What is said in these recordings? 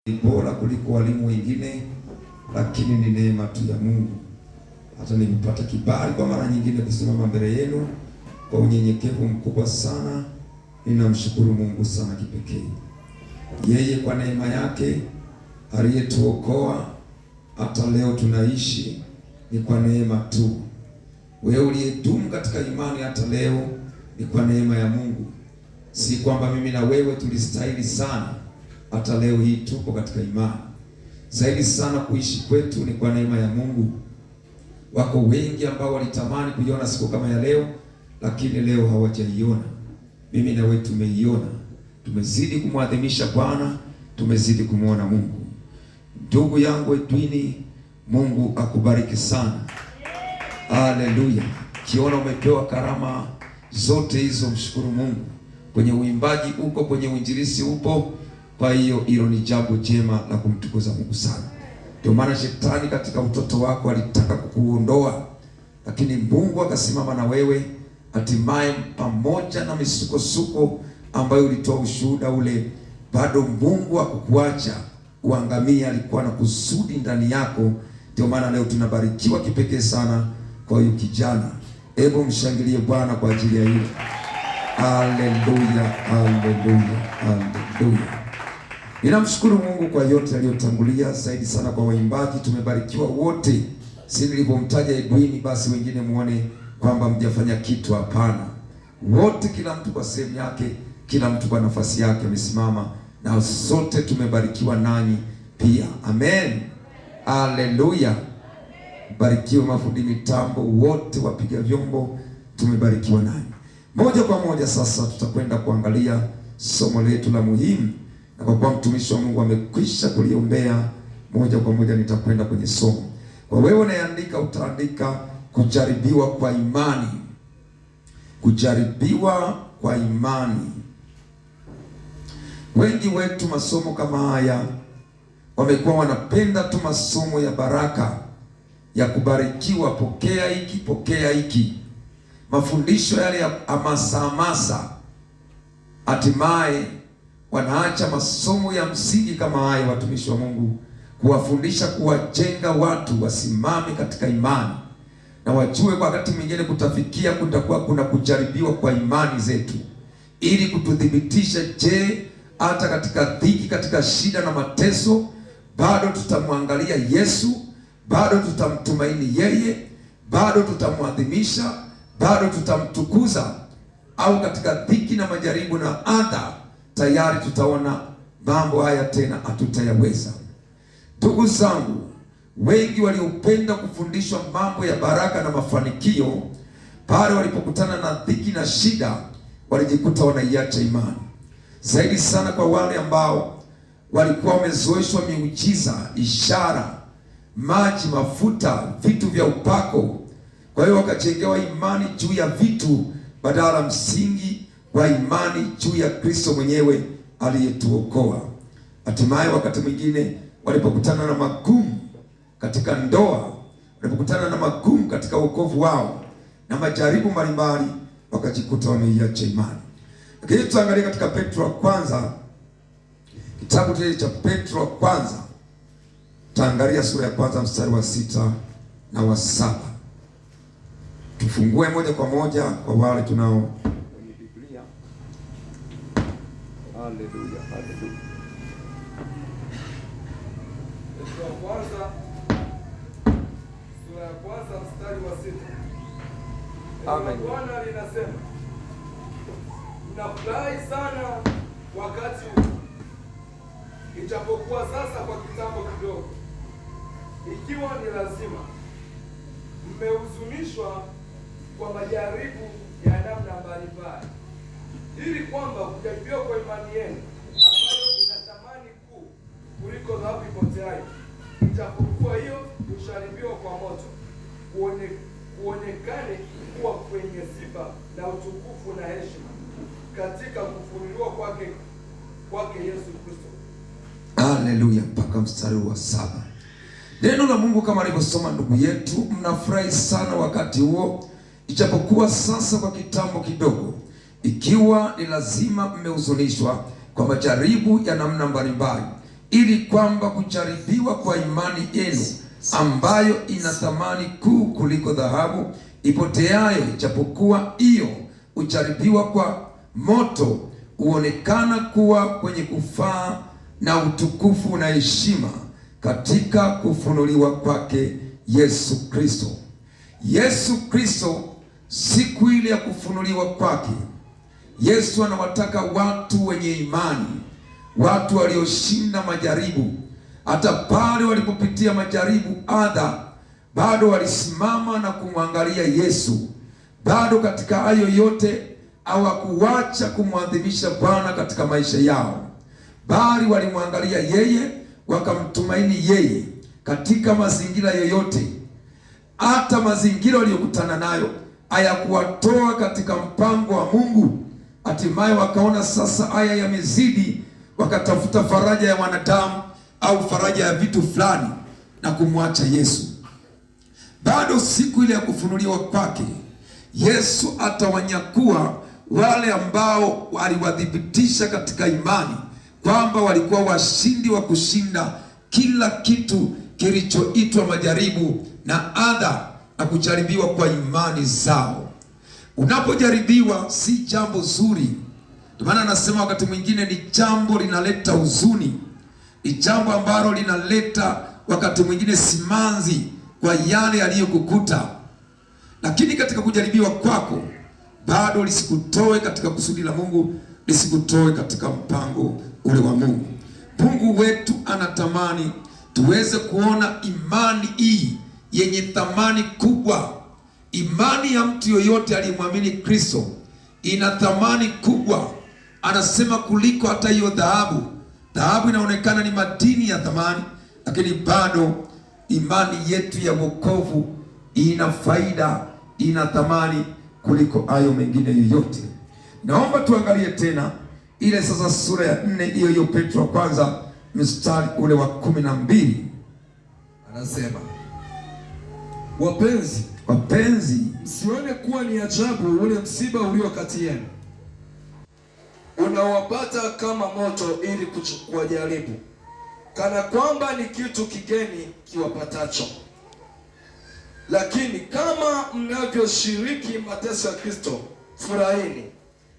Ni bora kuliko walimu wengine, lakini ni neema tu ya Mungu. Hata nimepata kibali kwa mara nyingine kusimama mbele yenu kwa unyenyekevu mkubwa sana. Ninamshukuru Mungu sana kipekee. Yeye kwa neema yake aliyetuokoa hata leo tunaishi ni kwa neema tu. Wewe uliyedumu katika imani hata leo ni kwa neema ya Mungu. Si kwamba mimi na wewe tulistahili sana. Hata leo hii tupo katika imani. Zaidi sana kuishi kwetu ni kwa neema ya Mungu. Wako wengi ambao walitamani kuiona siku kama ya leo, lakini leo hawajaiona. Mimi na wewe tumeiona. Tumezidi kumwadhimisha Bwana, tumezidi kumuona Mungu. Ndugu yangu Edwini, Mungu akubariki sana. Haleluya. Kiona umepewa karama zote hizo, mshukuru Mungu. Kwenye uimbaji uko, kwenye uinjilisti upo. Kwa hiyo hilo ni jambo jema la kumtukuza Mungu sana. Ndio maana shetani katika utoto wako alitaka kukuondoa, lakini Mungu akasimama na wewe. Hatimaye pamoja na misukosuko ambayo ulitoa ushuhuda ule, bado Mungu hakukuacha uangamie. Alikuwa na kusudi ndani yako. Ndio maana leo tunabarikiwa kipekee sana kwa huyu kijana. Hebu mshangilie Bwana kwa ajili ya hilo. Haleluya, haleluya, haleluya. Ninamshukuru Mungu kwa yote aliyotangulia, zaidi sana kwa waimbaji. Tumebarikiwa wote. Si nilipomtaja Edwini basi wengine muone kwamba mjafanya kitu, hapana. Wote, kila mtu kwa sehemu yake, kila mtu kwa nafasi yake amesimama, na sote tumebarikiwa nanyi pia. Amen. Haleluya. Barikiwa mafundi mitambo wote, wapiga vyombo, tumebarikiwa nanyi. Moja kwa moja sasa tutakwenda kuangalia somo letu la muhimu. Na kwa kuwa mtumishi wa Mungu amekwisha kuliombea, moja kwa moja nitakwenda kwenye somo. Kwa wewe unayeandika, utaandika kujaribiwa kwa imani. Kujaribiwa kwa imani. Wengi wetu masomo kama haya wamekuwa wanapenda tu masomo ya baraka, ya kubarikiwa, pokea hiki, pokea hiki. Mafundisho yale ya hamasa. Hatimaye wanaacha masomo ya msingi kama haya, watumishi wa Mungu, kuwafundisha, kuwajenga watu wasimame katika imani, na wajue kwa wakati mwingine kutafikia kutakuwa kuna kujaribiwa kwa imani zetu, ili kututhibitisha, je, hata katika dhiki, katika shida na mateso, bado tutamwangalia Yesu, bado tutamtumaini yeye, bado tutamwadhimisha, bado tutamtukuza, au katika dhiki na majaribu na adha tayari tutaona mambo haya tena hatutayaweza. Ndugu zangu, wengi waliopenda kufundishwa mambo ya baraka na mafanikio, pale walipokutana na dhiki na shida, walijikuta wanaiacha imani. Zaidi sana kwa wale ambao walikuwa wamezoeshwa miujiza, ishara, maji, mafuta, vitu vya upako. Kwa hiyo wakajengewa imani juu ya vitu badala msingi wa imani juu ya Kristo mwenyewe aliyetuokoa. Hatimaye wakati mwingine walipokutana na magumu katika ndoa, walipokutana na magumu katika wokovu wao na majaribu mbalimbali, wakajikuta wameiacha imani. Lakini tuangalie katika Petro wa kwanza, kitabu kile cha Petro wa kwanza, taangalia sura ya kwanza mstari wa 6 na wa 7. Tufungue moja kwa moja kwa wale tunao Haleluya, haleluya. Petro wa kwanza, sura ya kwanza mstari wa 6. Amen. Bwana linasema, nafurahi sana wakati huu, ijapokuwa sasa kwa kitambo kidogo, ikiwa ni lazima, mmehuzunishwa kwa majaribu ya namna mbalimbali, ili kwamba kujaribiwa kwa imani yenu, ambayo ina thamani kuu kuliko dhahabu ipoteayo, ijapokuwa hiyo husharibiwa kwa moto, kuonekane kuwa kwenye sifa na utukufu na heshima katika kufunuliwa kwake Yesu Kristo. Haleluya, mpaka mstari wa 7. Neno la Mungu kama alivyosoma ndugu yetu, mnafurahi sana wakati huo, ijapokuwa sasa kwa kitambo kidogo, ikiwa ni lazima, mmehuzunishwa kwa majaribu ya namna mbalimbali, ili kwamba kujaribiwa kwa imani yenu, ambayo ina thamani kuu kuliko dhahabu ipoteayo, ijapokuwa hiyo ujaribiwa kwa moto, huonekana kuwa kwenye kufaa na utukufu na heshima katika kufunuliwa kwake Yesu Kristo. Yesu Kristo, siku ile ya kufunuliwa kwake, Yesu anawataka watu wenye imani, watu walioshinda majaribu. Hata pale walipopitia majaribu adha, bado walisimama na kumwangalia Yesu. Bado katika hayo yote hawakuacha kumwadhimisha Bwana katika maisha yao, bali walimwangalia yeye, wakamtumaini yeye katika mazingira yoyote. Hata mazingira waliyokutana nayo hayakuwatoa katika mpango wa Mungu. Hatimaye wakaona sasa haya yamezidi, wakatafuta faraja ya wanadamu au faraja ya vitu fulani na kumwacha Yesu. Bado siku ile ya kufunuliwa kwake, Yesu atawanyakua wale ambao waliwadhibitisha katika imani kwamba walikuwa washindi wa kushinda kila kitu kilichoitwa majaribu na adha na kujaribiwa kwa imani zao. Unapojaribiwa si jambo zuri. Ndio maana anasema wakati mwingine ni jambo linaleta huzuni, ni jambo ambalo linaleta wakati mwingine simanzi kwa yale yaliyokukuta. Lakini katika kujaribiwa kwako, bado lisikutoe katika kusudi la Mungu, lisikutoe katika mpango ule wa Mungu. Mungu wetu anatamani tuweze kuona imani hii yenye thamani kubwa. Imani ya mtu yoyote aliyemwamini Kristo ina thamani kubwa. Anasema kuliko hata hiyo dhahabu. Dhahabu inaonekana ni madini ya thamani, lakini bado imani yetu ya wokovu ina faida, ina thamani kuliko hayo mengine yoyote. Naomba tuangalie tena ile sasa sura ya 4 hiyo Petro wa kwanza mstari ule wa 12. Anasema, wapenzi, msione kuwa ni ajabu ule msiba ulio kati yenu unaowapata kama moto, ili kuwajaribu, kana kwamba ni kitu kigeni kiwapatacho. Lakini kama mnavyoshiriki mateso ya Kristo, furahini,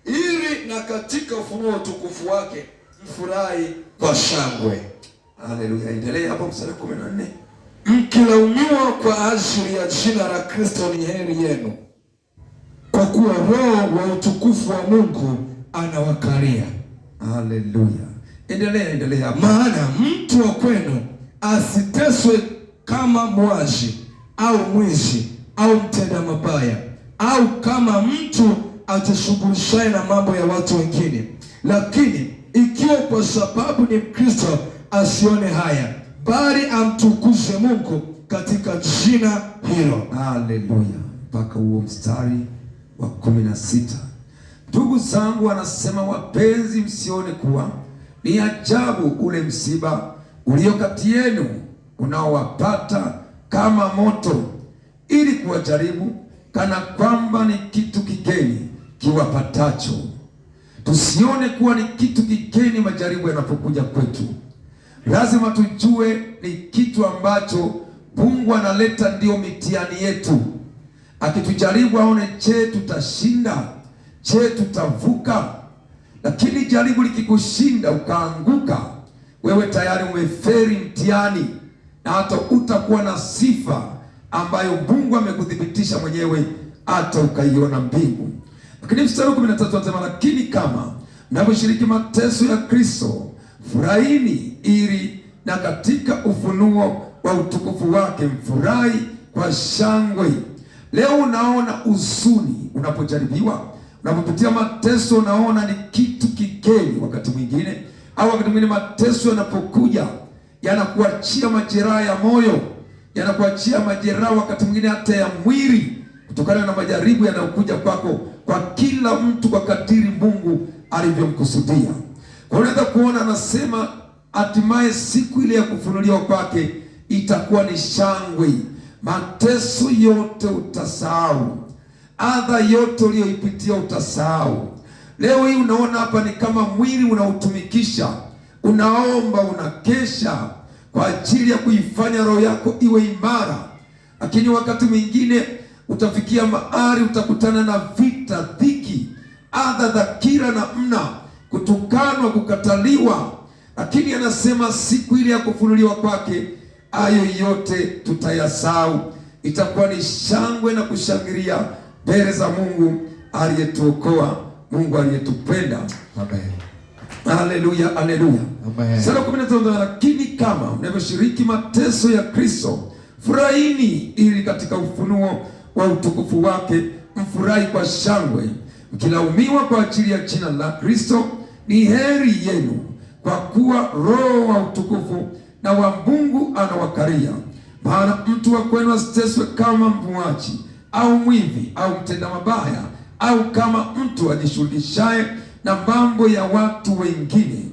ili na katika ufunuo wa utukufu wake mfurahi kwa shangwe. Haleluya. Endelea hapo mstari 14. Mkilaumiwa kwa ajili ya jina la Kristo, ni heri yenu, kwa kuwa Roho wa utukufu wa Mungu anawakalia. Haleluya. Endelea hapo. Maana mtu wa kwenu asiteswe kama mwaji au mwizi au mtenda mabaya, au kama mtu ajishughulishaye na mambo ya watu wengine. Lakini ikiwa kwa sababu ni Mkristo, asione haya, bali amtukuze Mungu katika jina hilo. Haleluya. Mpaka huo mstari wa 16. Ndugu zangu, anasema wapenzi, msione kuwa ni ajabu ule msiba ulio kati yenu unaowapata kama moto, ili kuwajaribu, kana kwamba ni kitu kigeni kiwapatacho. Tusione kuwa ni kitu kigeni majaribu yanapokuja kwetu. Lazima tujue ni kitu ambacho Mungu analeta, ndio mitihani yetu. Akitujaribu aone, je, tutashinda? Je, tutavuka? Lakini jaribu likikushinda ukaanguka, wewe tayari umeferi mtihani, na hata utakuwa na sifa ambayo Mungu amekuthibitisha mwenyewe, hata ukaiona mbingu. Lakini mstari wa 13 anasema, lakini kama mnavyoshiriki mateso ya Kristo, furahini, ili na katika ufunuo wa utukufu wake mfurahi kwa shangwe. Leo unaona huzuni unapojaribiwa, unapopitia mateso, unaona ni kitu kigeni wakati mwingine, au wakati mwingine mateso yanapokuja yanakuachia majeraha ya moyo, yanakuachia majeraha wakati mwingine hata ya mwili, kutokana na majaribu yanayokuja kwako, kwa kila mtu kwa kadiri Mungu alivyomkusudia. Kwa unaweza kuona anasema hatimaye siku ile ya kufunuliwa kwake itakuwa ni shangwe. Mateso yote utasahau, adha yote uliyoipitia utasahau. Leo hii unaona hapa ni kama mwili unautumikisha, unaomba, unakesha kwa ajili ya kuifanya roho yako iwe imara. Lakini wakati mwingine utafikia mahali utakutana na vita, dhiki, adha za kila namna, kutukanwa, kukataliwa. Lakini anasema siku ile ya kufunuliwa kwake, hayo yote tutayasahau. Itakuwa ni shangwe na kushangilia mbele za Mungu aliyetuokoa, Mungu aliyetupenda. Amen. Haleluya, haleluya. Amen. Sura 15, lakini kama mnavyoshiriki mateso ya Kristo, furahini ili katika ufunuo wa utukufu wake mfurahi kwa shangwe, mkilaumiwa kwa ajili ya jina la Kristo. Ni heri yenu, kwa kuwa Roho wa utukufu na wa Mungu anawakaria. Maana mtu wa kwenu asiteswe kama muuaji au mwivi au mtenda mabaya, au kama mtu ajishughulishaye na mambo ya watu wengine.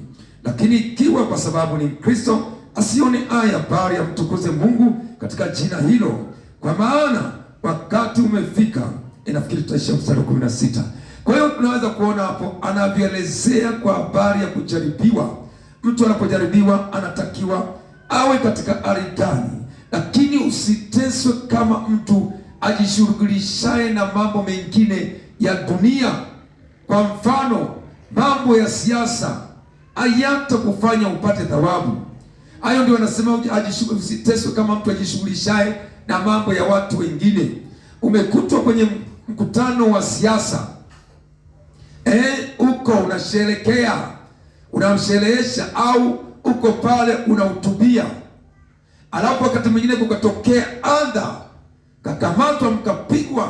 Lakini ikiwa kwa sababu ni Kristo, asione haya bali amtukuze Mungu katika jina hilo. Kwa maana wakati umefika. Inafikiri tutaishia mstari wa 16. Kwa hiyo tunaweza kuona hapo anavyoelezea kwa habari ya kujaribiwa. Mtu anapojaribiwa anatakiwa awe katika hali gani? Lakini usiteswe kama mtu ajishughulishaye na mambo mengine ya dunia. Kwa mfano, mambo ya siasa hayata kufanya upate thawabu. Hayo ndio wanasema usiteswe kama mtu ajishughulishaye na mambo ya watu wengine. Umekutwa kwenye mkutano wa siasa, uko unasherekea, unamsherehesha, au uko pale unahutubia, alafu wakati mwingine kukatokea adha, kakamatwa, mkapigwa,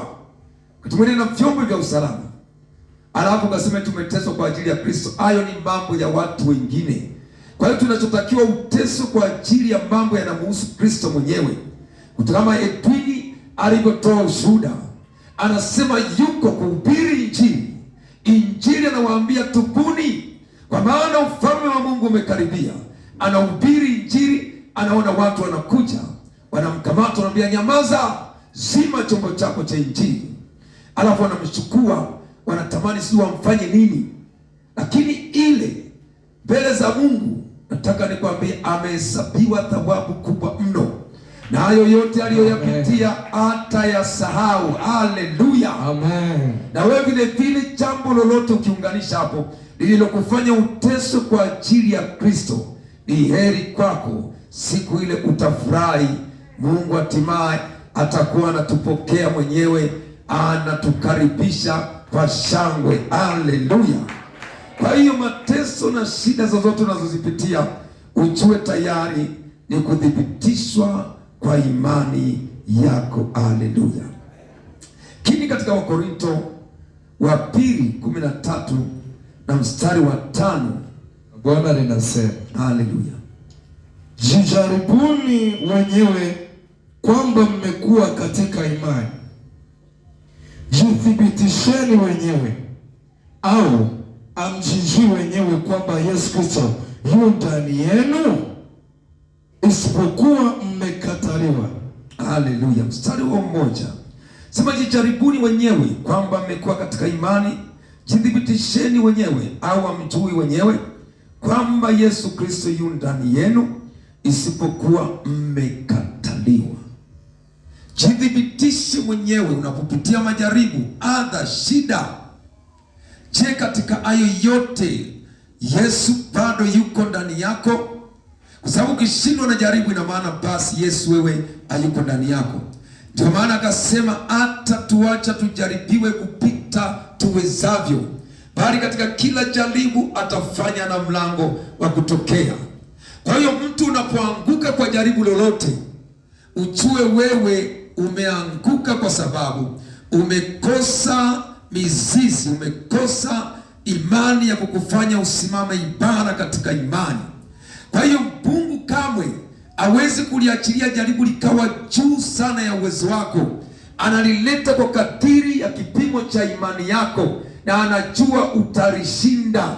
wakati mwingine na vyombo vya usalama, alafu kasema tumeteswa kwa ajili ya Kristo. Hayo ni mambo ya watu wengine. Kwa hiyo tunachotakiwa uteswe kwa ajili ya mambo yanamhusu Kristo mwenyewe. Kama Edwini alivyotoa ushuhuda, anasema yuko kuhubiri Injili. Injili anawaambia tubuni, kwa maana ufalme wa Mungu umekaribia. Anahubiri Injili, anaona watu wanakuja, wanamkamata, wanamwambia nyamaza, zima chombo chako cha Injili. Alafu wanamchukua, wanatamani sio wamfanye nini, lakini ile mbele za Mungu, nataka nikwambie, amehesabiwa thawabu kubwa mno, na hayo yote aliyoyapitia hata yasahau. Haleluya, amen. Na wewe vile vile, jambo lolote ukiunganisha hapo lililokufanya uteswe kwa ajili ya Kristo, ni heri kwako. Siku ile utafurahi. Mungu hatimaye atakuwa anatupokea mwenyewe, anatukaribisha kwa shangwe. Haleluya. Kwa hiyo mateso na shida zozote unazozipitia, ujue tayari ni kuthibitishwa kwa imani yako. Haleluya. Kini katika Wakorinto wa pili 13 na mstari wa 5, Bwana linasema, haleluya, jijaribuni wenyewe kwamba mmekuwa katika imani. Jithibitisheni wenyewe, au amjijui wenyewe kwamba Yesu Kristo yu ndani yenu, isipokuwa mmekataliwa. Haleluya. Mstari wa 1 sema, jijaribuni wenyewe kwamba mmekuwa katika imani. Jithibitisheni wenyewe, au amjui wenyewe kwamba Yesu Kristo yu ndani yenu, isipokuwa mmekataliwa. Jithibitishe mwenyewe unapopitia majaribu, adha, shida. Je, katika hayo yote Yesu bado yuko ndani yako? Kwa sababu ukishindwa na jaribu, ina maana basi Yesu wewe hayuko ndani yako. Ndio maana akasema hata tuacha tujaribiwe kupita tuwezavyo, bali katika kila jaribu atafanya na mlango wa kutokea. Kwa hiyo mtu unapoanguka kwa jaribu lolote, ujue wewe umeanguka kwa sababu umekosa mizizi, umekosa imani ya kukufanya usimame imara katika imani. Kwa hiyo Mungu kamwe hawezi kuliachilia jaribu likawa juu sana ya uwezo wako. Analileta kwa kadiri ya kipimo cha imani yako, na anajua utalishinda.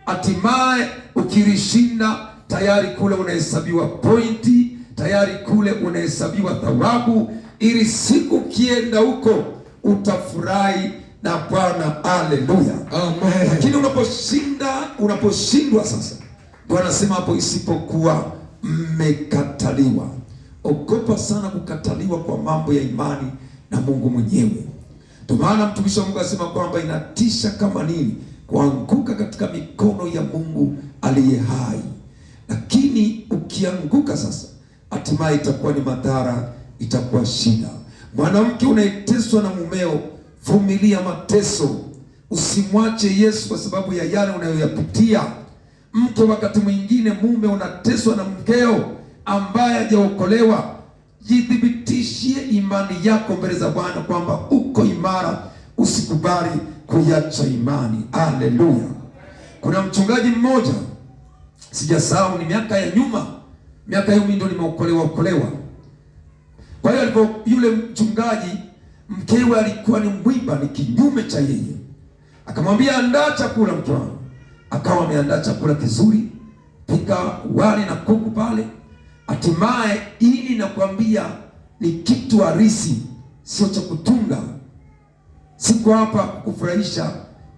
Hatimaye ukilishinda, tayari kule unahesabiwa pointi, tayari kule unahesabiwa thawabu, ili siku kienda huko utafurahi na Bwana. Haleluya, amen. Lakini unaposhindwa sasa, Bwana anasema hapo, isipokuwa mmekataliwa. Ogopa sana kukataliwa kwa mambo ya imani na Mungu mwenyewe. Ndio maana mtumishi wa Mungu asema kwamba inatisha kama nini kuanguka katika mikono ya Mungu aliye hai. Lakini ukianguka sasa, hatimaye itakuwa ni madhara, itakuwa shida. Mwanamke unayeteswa na mumeo, vumilia mateso. Usimwache Yesu kwa sababu ya yale unayoyapitia. Mke, wakati mwingine mume unateswa na mkeo ambaye hajaokolewa. Jithibitishie imani yako mbele za Bwana kwamba uko imara, usikubali kuiacha imani. Haleluya. Kuna mchungaji mmoja, sijasahau, ni miaka ya nyuma, miaka hiyo mimi ndo nimeokolewa. Kwa hiyo alipo yule mchungaji, mkewe alikuwa ni mwiba, ni kinyume cha yeye. Akamwambia, andaa chakula mke wangu. Akawa ameandaa chakula kizuri, pika wali na kuku pale. Hatimaye, ili nakwambia ni kitu harisi, sio cha kutunga. Siko hapa kukufurahisha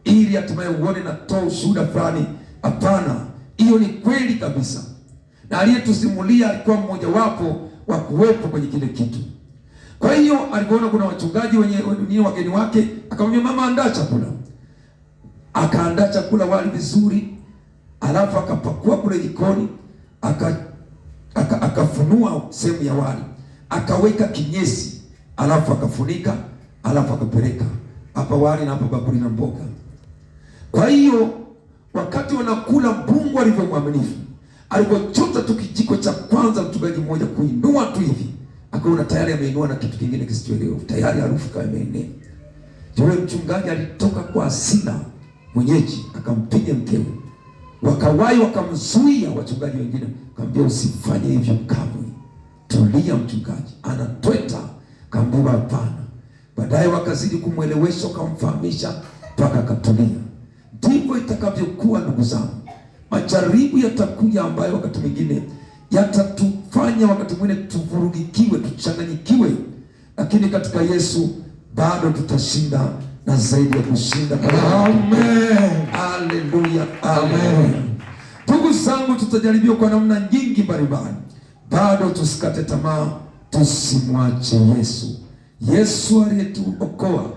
ili hatimaye uone natoa ushuhuda fulani. Hapana, hiyo ni kweli kabisa, na aliyetusimulia alikuwa mmoja wapo wa kuwepo kwenye kile kitu. Kwa hiyo alipoona kuna wachungaji wenye wageni wake, akamwambia, mama, andaa chakula. Akaandaa chakula, wali vizuri, alafu akapakua kule jikoni, akafunua sehemu ya wali, akaweka kinyesi, alafu akafunika, alafu akapeleka hapa wali na hapa bakuli na mboga. Kwa hiyo wakati wanakula, Mungu alivyo mwaminifu, alipochota tu kijiko cha kwanza, mchungaji mmoja kuinua tu hivi, akaona tayari ameinua na kitu kingine kisichoelewa, tayari harufu kama imeenea. Yule mchungaji alitoka kwa hasira, mwenyeji akampiga mkewe. Wakawai wakamzuia wachungaji wengine, akamwambia, usifanye hivyo kamwe, tulia mchungaji anatweta. Akamwambia, hapana. Baadaye wakazidi kumwelewesha, wakamfahamisha mpaka akatulia. Ndivyo itakavyokuwa ndugu zangu. Majaribu yatakuja ambayo wakati mwingine yatatufanya wakati mwingine tuvurugikiwe, tuchanganyikiwe, lakini katika Yesu bado tutashinda na zaidi ya kushinda. Amen. Haleluya. Amen. Ndugu zangu, tutajaribiwa kwa namna nyingi mbalimbali, bado tusikate tamaa, tusimwache Yesu. Yesu aliyetuokoa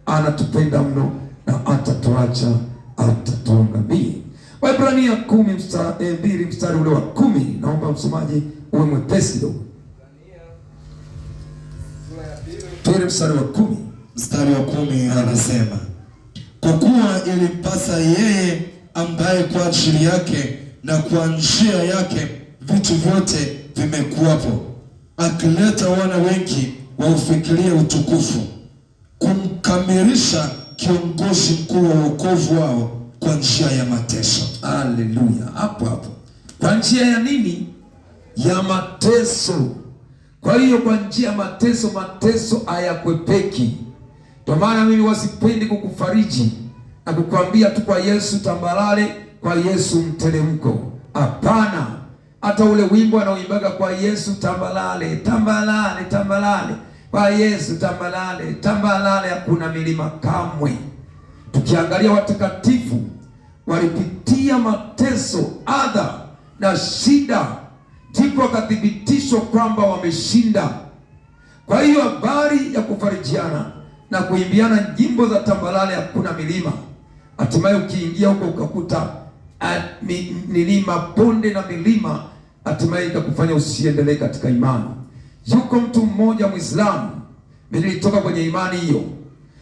anatupenda mno na atatuacha, atatuangamia. Waebrania 10:2 mstari ule wa 10. Naomba msomaji uwe mwepesi kidogo. Tuende mstari wa 10. Mstari wa 10 anasema, kwa kuwa ilimpasa yeye ambaye kwa ajili yake na kwa njia yake vitu vyote vimekuwapo, akileta wana wengi waufikirie utukufu, kumkamilisha kiongozi mkuu wa wokovu wao kwa njia ya mateso. Haleluya. Hapo kwa njia ya nini? Ya mateso. Kwa hiyo kwa njia ya mateso, mateso hayakwepeki. Kwa maana mimi wasipendi kukufariji na kukwambia tu kwa Yesu tambalale, kwa Yesu mteremko. Hapana. Hata ule wimbo anaoimbaga kwa Yesu tambalale, tambalale, tambalale, kwa Yesu tambalale, tambalale, hakuna milima kamwe. Tukiangalia watakatifu walipitia mateso, adha na shida, ndipo wakathibitishwa kwamba wameshinda. Kwa hiyo habari ya kufarijiana na kuimbiana nyimbo za tambalale, hakuna milima. Hatimaye ukiingia huko ukakuta milima, bonde na milima, hatimaye ikakufanya usiendelee katika imani. Yuko mtu mmoja Muislamu, mimi nilitoka kwenye imani hiyo,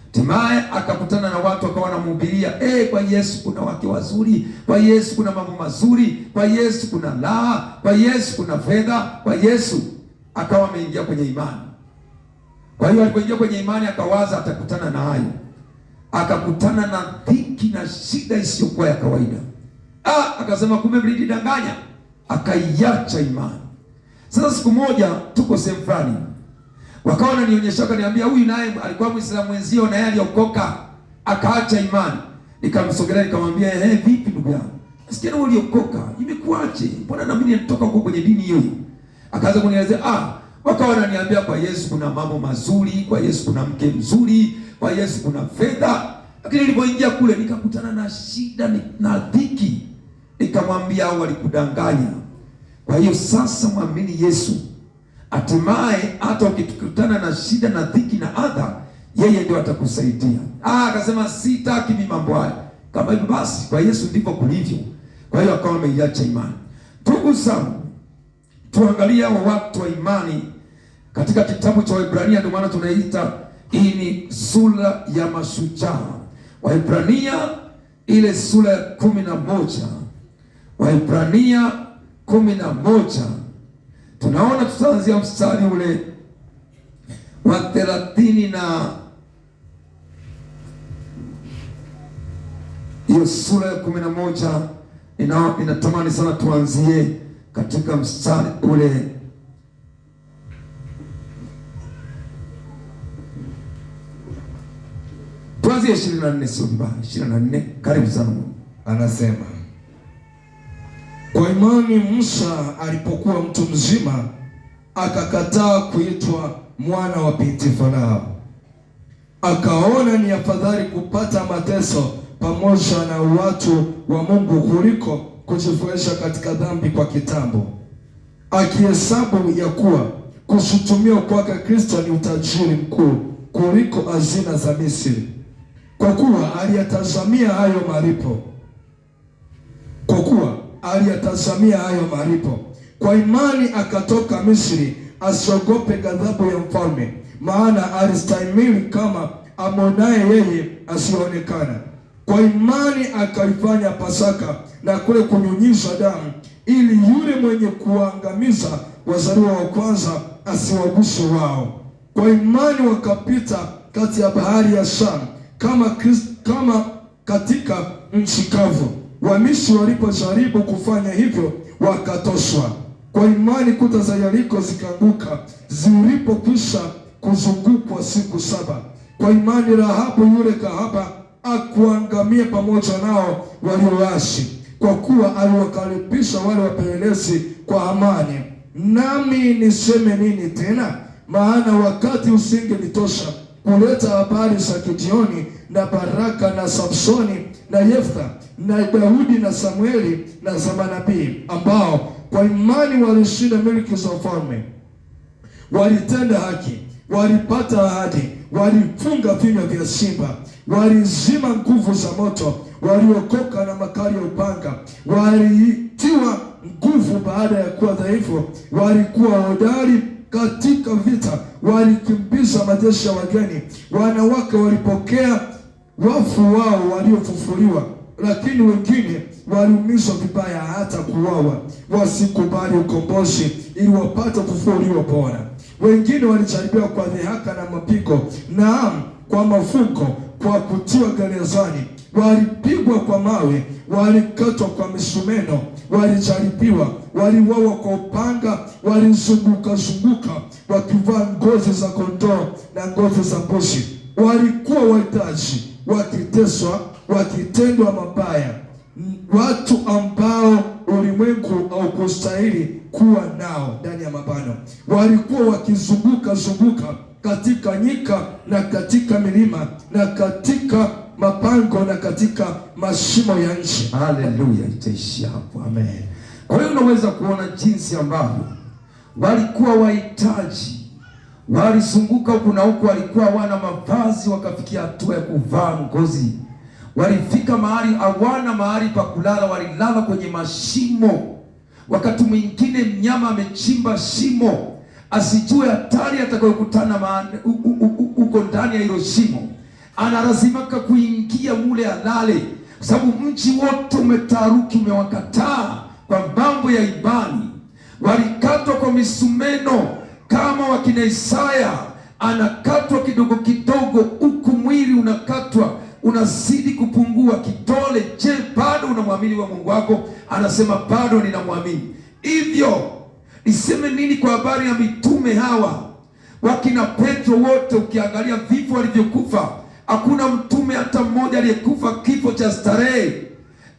hatimaye akakutana na watu akawa wanamhubiria, kwa Yesu kuna wake wazuri, kwa Yesu kuna mambo mazuri, kwa Yesu kuna raha, kwa Yesu kuna fedha, kwa Yesu. Akawa ameingia kwenye imani. Kwa hiyo alipoingia kwenye imani akawaza atakutana na hayo, akakutana na dhiki na shida isiyokuwa ya kawaida. Akasema kumbe mlinidanganya, akaiacha imani. Sasa siku moja tuko sehemu fulani, wakawa wananionyesha, wakaniambia huyu naye alikuwa Muislamu mwenzio na yeye aliokoka akaacha imani. Nikamsogelea nikamwambia, vipi ndugu yangu? Nasikia wewe uliokoka, imekuache? Mbona na mimi nitoka huko kwenye dini hiyo? Akaanza kunielezea, wakawa wananiambia kwa Yesu kuna mambo mazuri, kwa Yesu kuna mke mzuri, kwa Yesu kuna fedha. Lakini nilipoingia kule nikakutana na shida na dhiki. nikamwambia hao walikudanganya. Kwa hiyo sasa mwamini Yesu, hatimaye hata ukikutana na shida na dhiki na adha, yeye ndio atakusaidia. Akasema sitaki mimi mambo haya. Kama hivyo basi, kwa Yesu ndivyo kulivyo. Kwa hiyo akawa ameiacha imani. Ndugu zangu, tuangalie hao watu wa imani katika kitabu cha Waebrania. Ndio maana tunaita hii ni sura ya mashujaa. Waebrania ile sura ya 11, Waebrania 11, tunaona tutaanzia mstari ule wa 30 na hiyo sura ya 11 inatamani sana tuanzie katika mstari ule tuanzie 24, sio vibaya. 24, karibu sana. Anasema, kwa imani Musa alipokuwa mtu mzima akakataa kuitwa mwana wa binti Farao, akaona ni afadhali kupata mateso pamoja na watu wa Mungu kuliko kujifurahisha katika dhambi kwa kitambo, akihesabu ya kuwa kushutumiwa kwake Kristo ni utajiri mkuu kuliko hazina za Misri, kwa kuwa aliyatazamia hayo malipo. Kwa imani akatoka Misri, asiogope ghadhabu ya mfalme, maana alistahimili kama amonaye yeye asionekana. Kwa imani akaifanya Pasaka na kule kunyunyiza damu, ili yule mwenye kuangamiza wazaliwa wa kwanza asiwaguse wao. Kwa imani wakapita kati ya bahari ya Shamu kama katika nchi kavu. Wamisri walipojaribu kufanya hivyo wakatoshwa. Kwa imani kuta za Yeriko zikaanguka zilipokwisha kuzungukwa siku 7. Kwa imani Rahabu yule kahaba akuangamia pamoja nao walioasi, kwa kuwa aliwakaribisha wale wapelelezi kwa amani. Nami niseme nini tena? Maana wakati usingenitosha kuleta habari za Gideoni na Baraka na Samsoni na Yeftha na Daudi na Samueli na za manabii, ambao kwa imani walishinda milki za ufalme, walitenda haki, walipata ahadi, walifunga vinywa vya simba, walizima nguvu za moto, waliokoka na makali ya upanga, walitiwa nguvu baada ya kuwa dhaifu, walikuwa hodari katika vita, walikimbiza majeshi ya wageni. Wanawake walipokea wafu wao waliofufuliwa, lakini wengine waliumizwa vibaya hata kuuawa, wasikubali ukombozi ili wapate ufufuo ulio bora. Wengine walijaribiwa kwa dhihaka na mapigo, naam, kwa mafungo, kwa kutiwa gerezani, walipigwa kwa mawe, walikatwa kwa misumeno, walijaribiwa, waliuawa kwa upanga, walizunguka wakivaa ngozi za kondoo na ngozi za mbuzi. Walikuwa wahitaji, wakiteswa, wakitendwa mabaya, watu ambao ulimwengu haukustahili kuwa nao. Ndani ya mabano walikuwa wakizunguka katika nyika na katika milima na katika mapango na katika mashimo ya nchi. Haleluya, itaishia hapo. Amen. Kwa hiyo unaweza kuona jinsi ambavyo walikuwa wahitaji, walizunguka huku na huku, walikuwa hawana mavazi, wakafikia hatua ya kuvaa ngozi. Walifika mahali hawana mahali pa kulala, walilala kwenye mashimo. Wakati mwingine mnyama amechimba shimo, asijue hatari atakayokutana huko ndani ya hilo shimo, analazimika kuingia mule alale, kwa sababu mji wote umetaharuki, umewakataa kwa mambo ya imani. Walikatwa kwa misumeno kama wakina Isaya, anakatwa kidogo kidogo, huku mwili unakatwa unazidi kupungua kidole. Je, bado unamwamini wa Mungu wako? Anasema bado ninamwamini. Hivyo niseme nini kwa habari ya mitume hawa? Wakina Petro wote, ukiangalia vifo walivyokufa, hakuna mtume hata mmoja aliyekufa kifo cha starehe.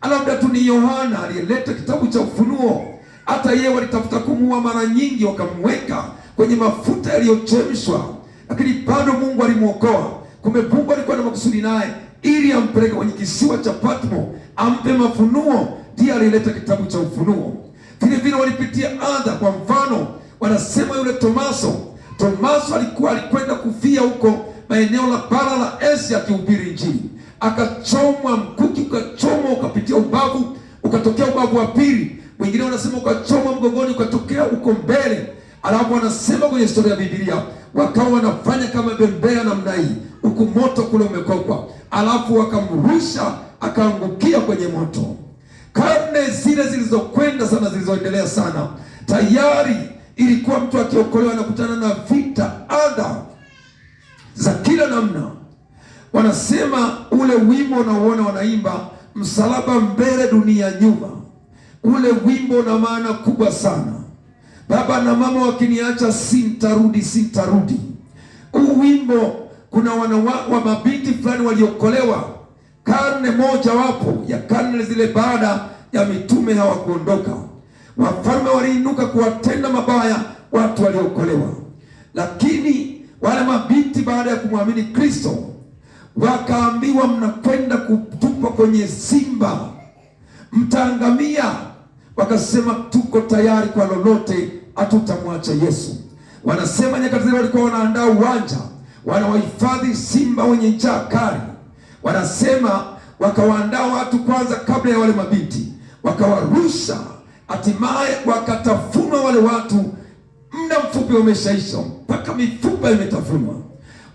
Labda tu ni Yohana aliyeleta kitabu cha Ufunuo. Hata yeye walitafuta kumuua mara nyingi, wakamweka kwenye mafuta yaliyochemshwa, lakini bado Mungu alimwokoa. Kumbe Mungu alikuwa na makusudi naye, ili ampeleke kwenye kisiwa cha Patmo, ampe mafunuo ndiye alileta kitabu cha Ufunuo. Vile vile walipitia adha. Kwa mfano, wanasema yule Tomaso alikwenda kufia huko maeneo la bara la Asia akihubiri Injili, akachomwa, mkuki ukachomwa ukapitia ubavu, ukatokea ubavu wa pili, wengine wanasema ukachomwa mgongoni ukatokea uko mbele. Alafu wanasema kwenye historia ya Biblia wakawa wanafanya kama bembea namna hii, huku moto kule umekokwa, alafu wakamrusha akaangukia kwenye moto. Karne zile zilizokwenda sana, zilizoendelea sana, tayari ilikuwa mtu akiokolewa na kutana na vita, adha za kila namna. Wanasema ule wimbo unaoona wanaimba, msalaba mbele dunia nyuma, ule wimbo una maana kubwa sana. Baba na mama wakiniacha sintarudi, sintarudi. Huu wimbo, kuna wa mabinti fulani waliokolewa karne moja wapo ya karne zile baada ya mitume hawakuondoka. Wafalme waliinuka kuwatenda mabaya watu waliokolewa, lakini wale mabinti baada ya kumwamini Kristo wakaambiwa, mnakwenda kutupwa kwenye simba, mtaangamia. Wakasema tuko tayari kwa lolote, hatutamwacha Yesu. Wanasema nyakati zile walikuwa wanaandaa uwanja, wanawahifadhi simba wenye njaa kali. Wanasema wakawaandaa watu kwanza kabla ya wale mabinti, wakawarusha, hatimaye wakatafunwa wale watu. Muda mfupi umeshaisha, mpaka mifupa imetafunwa.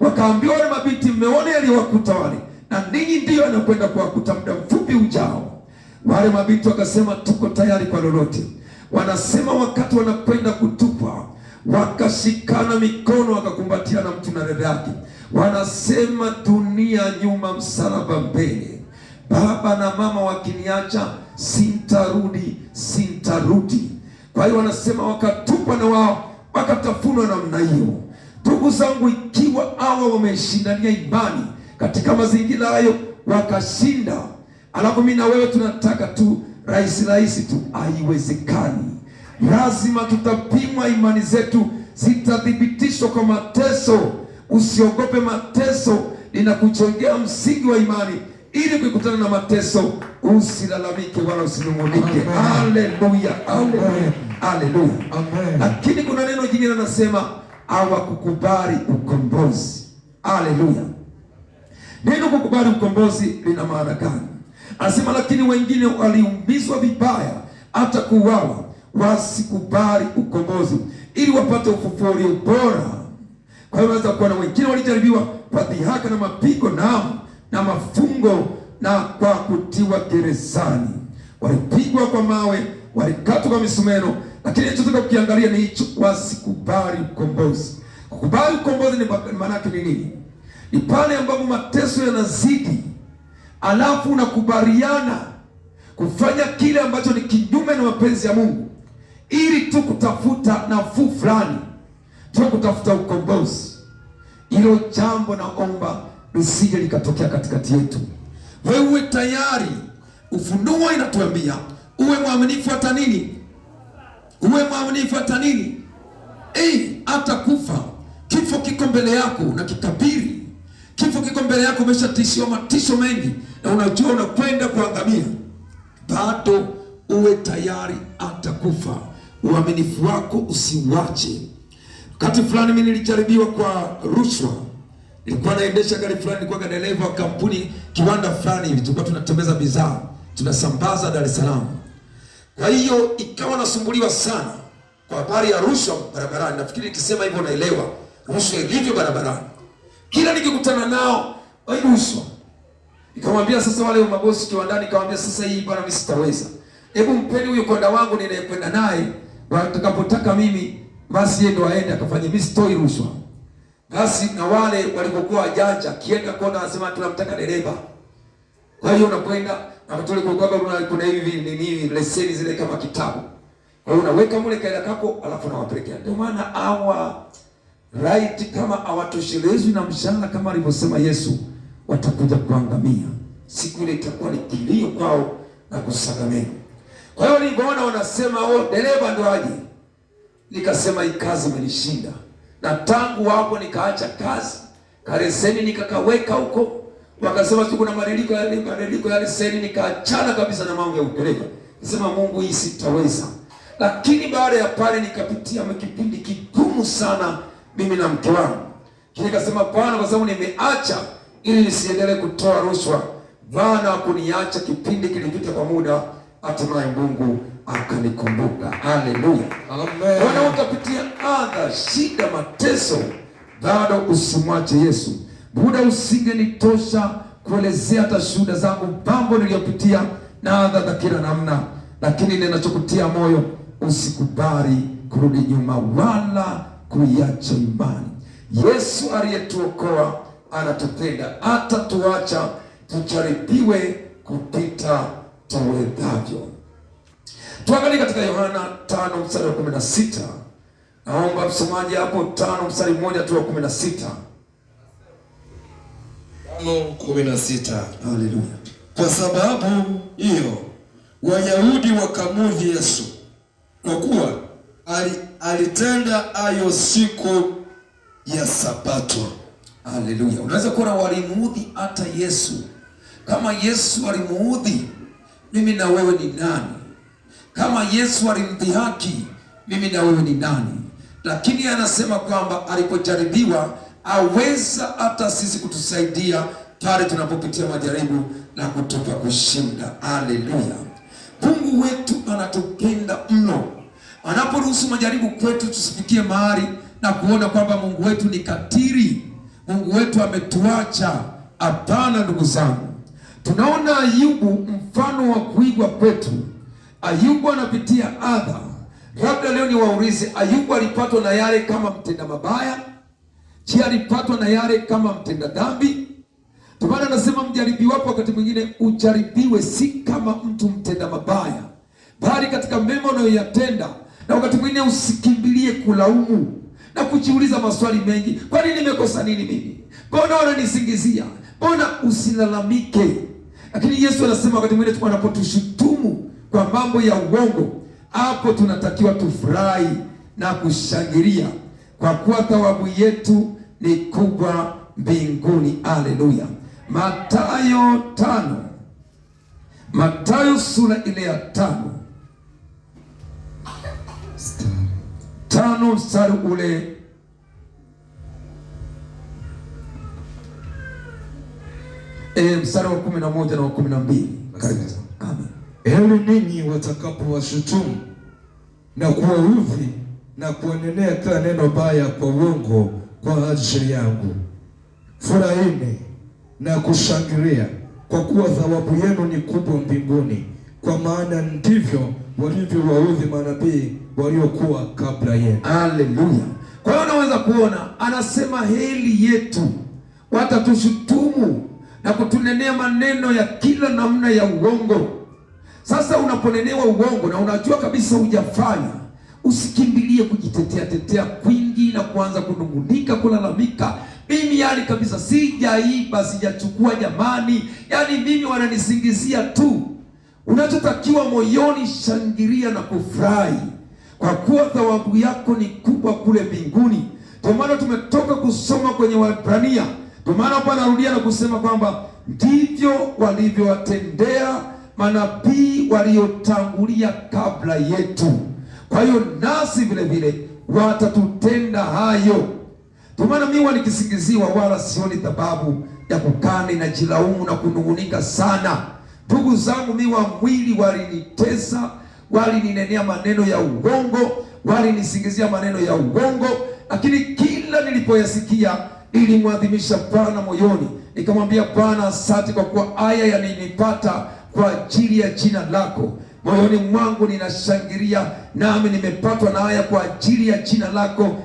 Wakaambiwa wale mabinti, mmeona yaliyowakuta wale, na ninyi ndiyo anakwenda kuwakuta muda mfupi ujao. Wale mabinti wakasema tuko tayari kwa lolote. Wanasema wakati wanakwenda kutupwa, wakashikana mikono, wakakumbatiana mtu na dada yake. Wanasema dunia nyuma, msalaba mbele. Baba na mama wakiniacha sintarudi, sintarudi. Kwa hiyo wanasema wakatupwa na wao wakatafunwa namna hiyo. Ndugu zangu, ikiwa hawa wameshindania imani katika mazingira hayo wakashinda, alafu mimi na wewe tunataka tu rahisi tu, haiwezekani. Lazima tutapimwa, imani zetu zitathibitishwa kwa mateso. Usiogope mateso, ninakujengea msingi wa imani ili kukutana na mateso usilalamike wala usinung'unike. Haleluya, haleluya, haleluya. Lakini kuna neno jingine linasema hawakukubali ukombozi. Haleluya. Neno kukubali ukombozi lina maana gani? Anasema lakini wengine waliumizwa vibaya hata kuuawa, wasikubali ukombozi ili wapate ufufuo ulio bora. Kwa hiyo unaweza kuona wengine walijaribiwa kwa dhihaka na mapigo na mafungo na kwa kutiwa gerezani. Walipigwa kwa mawe, walikatwa kwa misumeno, lakini tunataka kukiangalia ni hicho, wasikubali ukombozi. Kukubali ukombozi ni maana yake ni nini? Ni pale ambapo mateso yanazidi, alafu unakubaliana kufanya kile ambacho ni kinyume na mapenzi ya Mungu ili tu kutafuta nafuu fulani, tu kutafuta ukombozi. Hilo jambo naomba lisije likatokea katikati yetu. Wewe uwe tayari. Ufunuo inatuambia uwe mwaminifu hata nini? Uwe mwaminifu hata nini? Hata kufa. Kifo kiko mbele yako na kikabiri. Kifo kiko mbele yako, umeshatishiwa matisho mengi na unajua unakwenda kuangamia. Bado uwe tayari hata kufa. Uaminifu wako usiwache. Wakati fulani mimi nilijaribiwa kwa rushwa. Nilikuwa naendesha gari fulani, nilikuwa dereva wa kampuni, kiwanda fulani hivi, tulikuwa tunatembeza bidhaa, tunasambaza Dar es Salaam. Kwa hiyo ikawa nasumbuliwa sana kwa habari ya rushwa barabarani. Nafikiri nikisema hivyo naelewa rushwa ilivyo barabarani. Kila nikikutana nao rushwa. Nikamwambia sasa wale mabosi kiwandani, nikamwambia sasa hii bwana mimi sitaweza. Hebu mpeni huyo konda wangu ninayekwenda naye, watakapotaka mimi basi yeye ndo aende akafanye, mimi sitoi rushwa. Basi na wale walipokuwa wajanja, kienda kona anasema tunamtaka dereva. Kwa hiyo unakwenda na kutole kwa kwamba kuna hivi nini leseni zile kama kitabu. Kwa hiyo unaweka mule kaida kako alafu unawapelekea. Ndio maana hawa right kama hawatoshelezwi na mshahara kama alivyosema Yesu, watakuja kuangamia. Siku ile itakuwa ni kilio kwao na kusagamea. Kwa hiyo nilipoona wanasema dereva ndio aje, nikasema hii kazi imenishinda. Na tangu hapo nikaacha kazi, kareseni nikakaweka huko. Wakasema tu kuna mabadiliko ya leseni, nikaachana kabisa na mambo ya udereva. Nasema Mungu, hii sitaweza. Lakini baada ya pale nikapitia kipindi kigumu sana mimi na mke wangu. Nikasema Bwana, kwa sababu nimeacha ili nisiendelee kutoa rushwa, Bwana hakuniacha. Kipindi kilipita kwa muda, hatimaye Mungu akanikumbuka. Haleluya, amen. Bwana, utapitia adha, shida, mateso, bado usimwache Yesu. Muda usingenitosha kuelezea hata shuhuda zangu, mambo niliyopitia na adha za kila namna, lakini ninachokutia moyo, usikubali kurudi nyuma wala kuiacha imani. Yesu aliyetuokoa anatupenda, hata tuacha tujaribiwe kupita tuwezavyo. Tuangalie katika Yohana 5 mstari wa 16. Naomba msomaji hapo 5 mstari mmoja tu wa 16. 5:16. Haleluya. Kwa sababu hiyo Wayahudi wakamudhi Yesu, kwa kuwa alitenda hayo siku ya Sabato. Haleluya. Unaweza kuona walimuudhi hata Yesu. Kama Yesu alimuudhi, mimi na wewe ni nani? Kama Yesu alimdhihaki, mimi na wewe ni nani? Lakini anasema kwamba alipojaribiwa aweza hata sisi kutusaidia pale tunapopitia majaribu na kutupa kushinda. Haleluya. Mungu wetu anatupenda mno. Anaporuhusu majaribu kwetu, tusifikie mahali na kuona kwamba Mungu wetu ni katiri, Mungu wetu ametuacha. Hapana ndugu zangu. Tunaona Ayubu mfano wa kuigwa kwetu. Ayubu anapitia adha. Labda leo ni waulize, Ayubu alipatwa na yale kama mtenda mabaya? Je, alipatwa na yale kama mtenda dhambi? Maana anasema mjaribiwapo wakati mwingine ujaribiwe si kama mtu mtenda mabaya, bali katika mema unayoyatenda. Na wakati mwingine usikimbilie kulaumu na kujiuliza maswali mengi. Kwa nini nimekosa nini mimi? Mbona wananisingizia? Mbona? Usilalamike. Lakini Yesu anasema wakati mwingine tunapotushutumu kwa mambo ya uongo, hapo tunatakiwa tufurahi na kushangilia, kwa kuwa thawabu yetu ni kubwa mbinguni. Haleluya. Mathayo sura ile ya 5 mstari ule mstari wa 11 na wa 12. Amen. Heri ninyi watakapowashutumu na kuwaudhi na kuenenea kila neno baya kwa uongo kwa ajili yangu. Furahini na kushangilia, kwa kuwa thawabu yenu ni kubwa mbinguni, kwa maana ndivyo walivyowaudhi manabii waliokuwa kabla yenu. Haleluya. Kwa hiyo unaweza kuona anasema heri yetu watatushutumu na kutunenea maneno ya kila namna ya uongo. Sasa unaponenewa uongo na unajua kabisa hujafanya, usikimbilie kujitetea kwingi na kuanza kunungunika, kulalamika. Mimi kabisa sijaiba, sijachukua jamani, mimi wananisingizia tu. Unachotakiwa moyoni, shangilia na kufurahi, kwa kuwa thawabu yako ni kubwa kule mbinguni. Kwa maana tumetoka kusoma kwenye Waebrania. Kwa maana hapa narudia na kusema kwamba ndivyo walivyowatendea manabii waliotangulia kabla yetu. Kwa hiyo nasi vile vile watatutenda hayo. Kwa maana mimi nikisingiziwa, wala sioni sababu ya kukaa ninajilaumu na kunungunika sana. Ndugu zangu, mimi wa mwili walinitesa, walininenea maneno ya uongo, walinisingizia maneno ya uongo, lakini kila nilipoyasikia nilimwadhimisha Bwana moyoni. Nikamwambia Bwana, asante kwa kuwa haya yalinipata kwa ajili ya jina lako. Moyoni mwangu ninashangilia, nami nimepatwa na haya kwa ajili ya jina lako.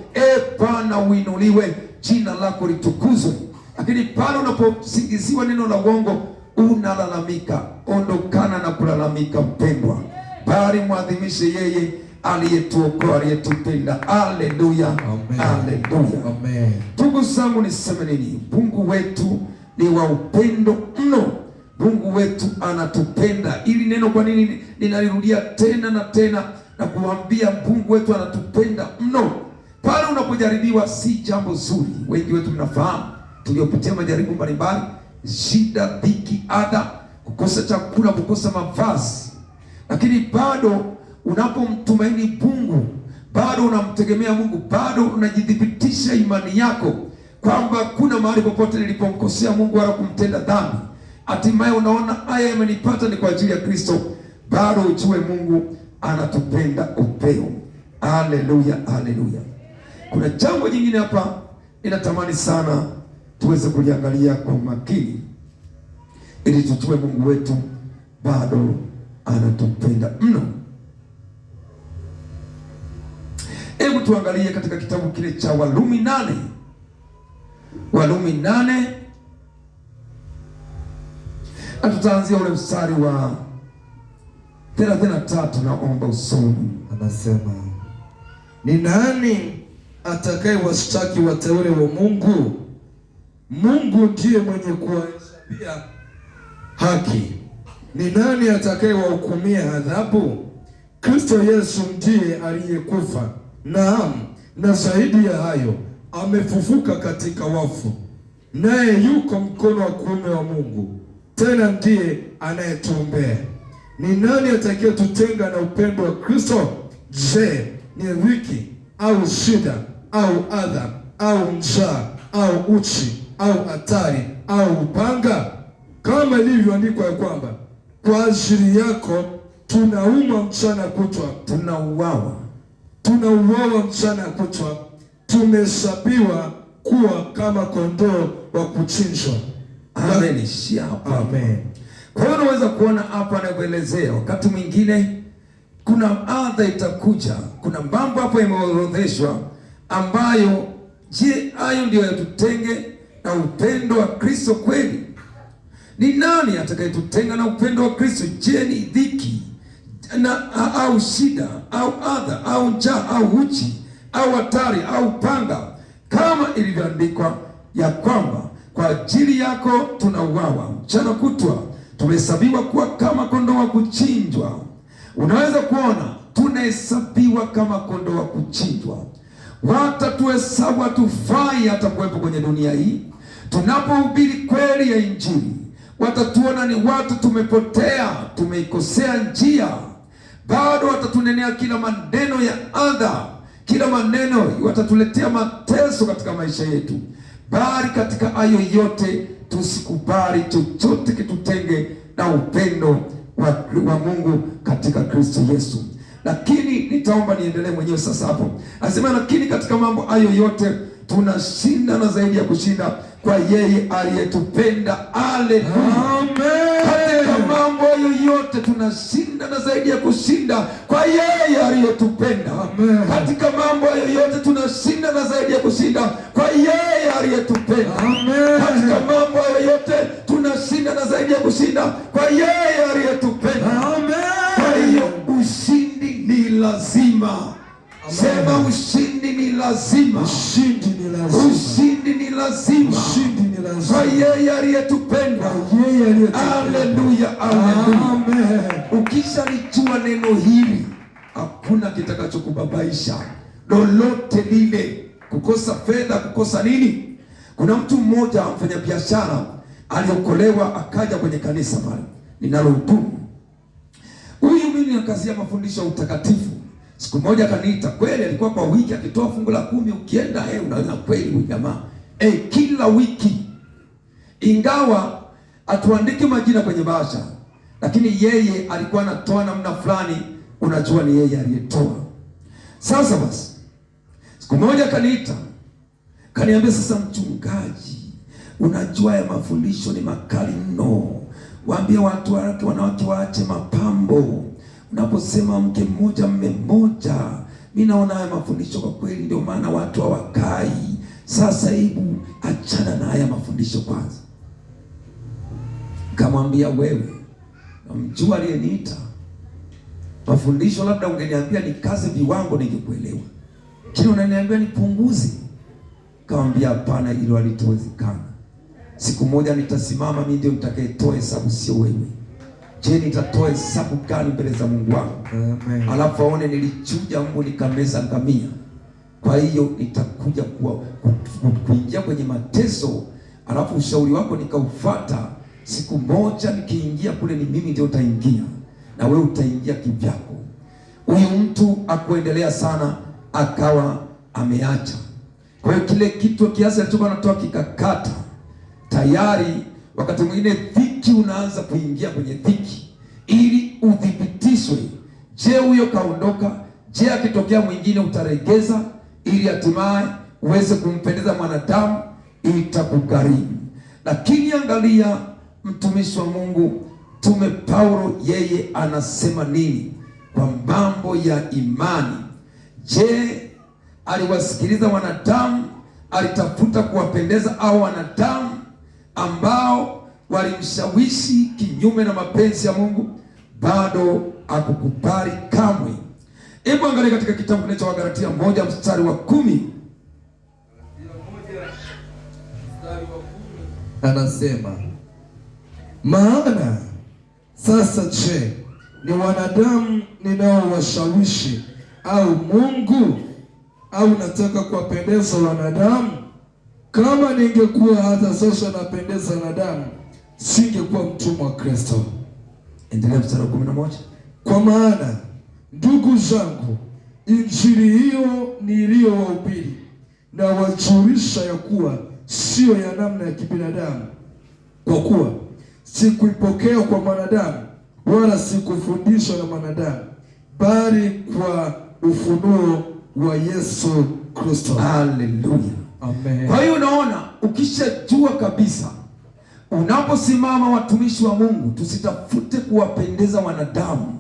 Bwana uinuliwe, jina lako litukuzwe. Lakini pale unaposingiziwa neno la uongo, unalalamika. Ondokana na kulalamika mpendwa, bali mwadhimishe yeye aliyetuokoa, aliyetupenda. Haleluya, haleluya, amen. Ndugu zangu, niseme nini? Mungu wetu ni wa upendo mno. Mungu wetu anatupenda. Ili neno kwa nini ninalirudia tena na tena na kuambia Mungu wetu anatupenda mno? Pale unapojaribiwa si jambo zuri. Wengi wetu mnafahamu tuliopitia majaribu mbalimbali, shida, dhiki, adha, kukosa chakula, kukosa mavazi. lakini bado unapomtumaini Mungu, bado unamtegemea Mungu, bado unajidhibitisha imani yako kwamba kuna mahali popote nilipomkosea Mungu wala kumtenda dhambi, hatimaye unaona haya yamenipata ni kwa ajili ya Kristo, bado ujue Mungu anatupenda upeo. Haleluya, haleluya. Kuna jambo jingine hapa ninatamani sana tuweze kuliangalia kwa makini, ili tujue Mungu wetu bado anatupenda mno. Hebu tuangalie katika kitabu kile cha Warumi 8. Warumi 8, tutaanzia ule mstari wa 33. Naomba usome. Anasema, ni nani atakaye washtaki wateule wa Mungu? Mungu ndiye mwenye kuwahesabia haki. Ni nani atakaye wahukumia adhabu? Kristo Yesu ndiye aliyekufa, naam, na zaidi ya hayo amefufuka katika wafu, naye yuko mkono wa kuume wa Mungu, tena ndiye anayetuombea. Ni nani atakayetutenga na upendo wa Kristo? Je, ni dhiki au shida au adha au njaa au uchi au hatari au upanga? Kama ilivyoandikwa ya kwamba kwa ajili yako tunaumwa mchana kutwa, tunauawa mchana kutwa, tumehesabiwa kuwa kama kondoo wa kuchinjwa. Amen. Amen. Kwa hiyo unaweza kuona hapa anavyoelezea, wakati mwingine kuna adha itakuja, kuna mambo hapo yameorodheshwa ambayo, je, hayo ndio yatutenge na upendo wa Kristo kweli? Ni nani atakayetutenga na upendo wa Kristo? Je, ni dhiki au shida au adha au njaa au uchi au hatari au panga? Kama ilivyoandikwa ya kwamba kwa ajili yako tunauawa mchana kutwa, tumehesabiwa kuwa kama kondoo wa kuchinjwa. Unaweza kuona tunahesabiwa kama kondoo wa kuchinjwa. Watatuhesabu hatufai hata kuwepo kwenye dunia hii. Tunapohubiri kweli ya Injili, watatuona ni watu tumepotea, tumeikosea njia. Bado watatunenea kila maneno ya adha, kila maneno, watatuletea mateso katika maisha yetu. Bali katika hayo yote tusikubali chochote kitutenge na upendo wa Mungu katika Kristo Yesu. Lakini nitaomba niendelee mwenyewe sasa hapo. Anasema, lakini katika mambo hayo yote tunashinda na zaidi ya kushinda kwa yeye aliyetupenda. Haleluya. Amen. Katika mambo hayo yote tunashinda na zaidi ya kushinda kwa yeye aliyetupenda. Amen. Katika mambo hayo yote tunashinda na zaidi ya kushinda kwa yeye aliyetupenda. Amen. Katika mambo hayo yote tunashinda na zaidi ya kushinda kwa yeye aliyetupenda. Amen. Kwa hiyo ushindi ni lazima. Sema, ushindi ni lazima. Ushindi ni lazima. Ushindi ni lazima. Ushindi ni lazima. Kwa yeye aliyetupenda. Haleluya, haleluya. Amen. Ukishalijua neno hili, hakuna kitakachokubabaisha lolote lile. Kukosa fedha, kukosa nini. Kuna mtu mmoja mfanya biashara aliokolewa, akaja kwenye kanisa pale ninalohudumu. Huyu mimi nakazia mafundisho ya utakatifu. Siku moja kaniita, kweli alikuwa kwa wiki akitoa fungu la 10, ukienda unaona kweli huyu jamaa kila wiki, ingawa atuandike majina kwenye bahasha, lakini yeye alikuwa anatoa namna fulani, unajua ni yeye aliyetoa. Sasa basi, siku moja kaniita, kaniambia, sasa mchungaji, unajua ya mafundisho ni makali mno, waambie watu wake wanawake waache mapambo. Unaposema mke mmoja mme mmoja, mimi naona haya mafundisho kwa kweli ndio maana watu hawakai. Sasa hebu achana na haya mafundisho kwanza. Kamwambia, wewe namjua aliyeniita, mafundisho labda ungeniambia nikaze viwango ningekuelewa, lakini unaniambia nipunguze. Kamwambia, hapana, hilo halitowezekana. Siku moja nitasimama mimi ndio nitakayetoa hesabu, sio wewe. Je, nitatoa hesabu gani mbele za Mungu wangu? Amen. Alafu aone nilichuja mbu nikameza ngamia. Kwa hiyo nitakuja kuingia kwenye mateso, alafu ushauri wako nikaufuata. Siku moja nikiingia kule, ni mimi ndio utaingia, na wewe utaingia kivyako. Huyu mtu akuendelea sana, akawa ameacha. Kwa hiyo kile kitu kiasi alichokuwa anatoa kikakata. Tayari wakati mwingine dhiki, unaanza kuingia kwenye dhiki ili udhibitishwe. Je, huyo kaondoka? Je, akitokea mwingine utaregeza, ili hatimaye uweze kumpendeza mwanadamu? Itakugharimu. Lakini angalia mtumishi wa Mungu Mtume Paulo, yeye anasema nini kwa mambo ya imani? Je, aliwasikiliza wanadamu? Alitafuta kuwapendeza au wanadamu ambao walimshawishi kinyume na mapenzi ya Mungu? Bado hakukubali kamwe. Hebu angalia katika kitabu kile cha Wagalatia 1 mstari wa 10. Anasema, maana sasa je, ni wanadamu ninaowashawishi au Mungu? Au nataka kuwapendeza wanadamu? Kama ningekuwa hata sasa napendeza wanadamu, singekuwa mtumwa wa Kristo. Endelea mstari wa 11. Kwa maana ndugu zangu, injili hiyo niliyowahubiri na wajulisha ya kuwa sio ya namna ya kibinadamu, kwa kuwa sikuipokea kwa mwanadamu, wala sikufundishwa na mwanadamu, bali kwa ufunuo wa Yesu Kristo. Haleluya, amen. Kwa hiyo unaona, ukishajua kabisa, unaposimama watumishi wa Mungu, tusitafute kuwapendeza wanadamu.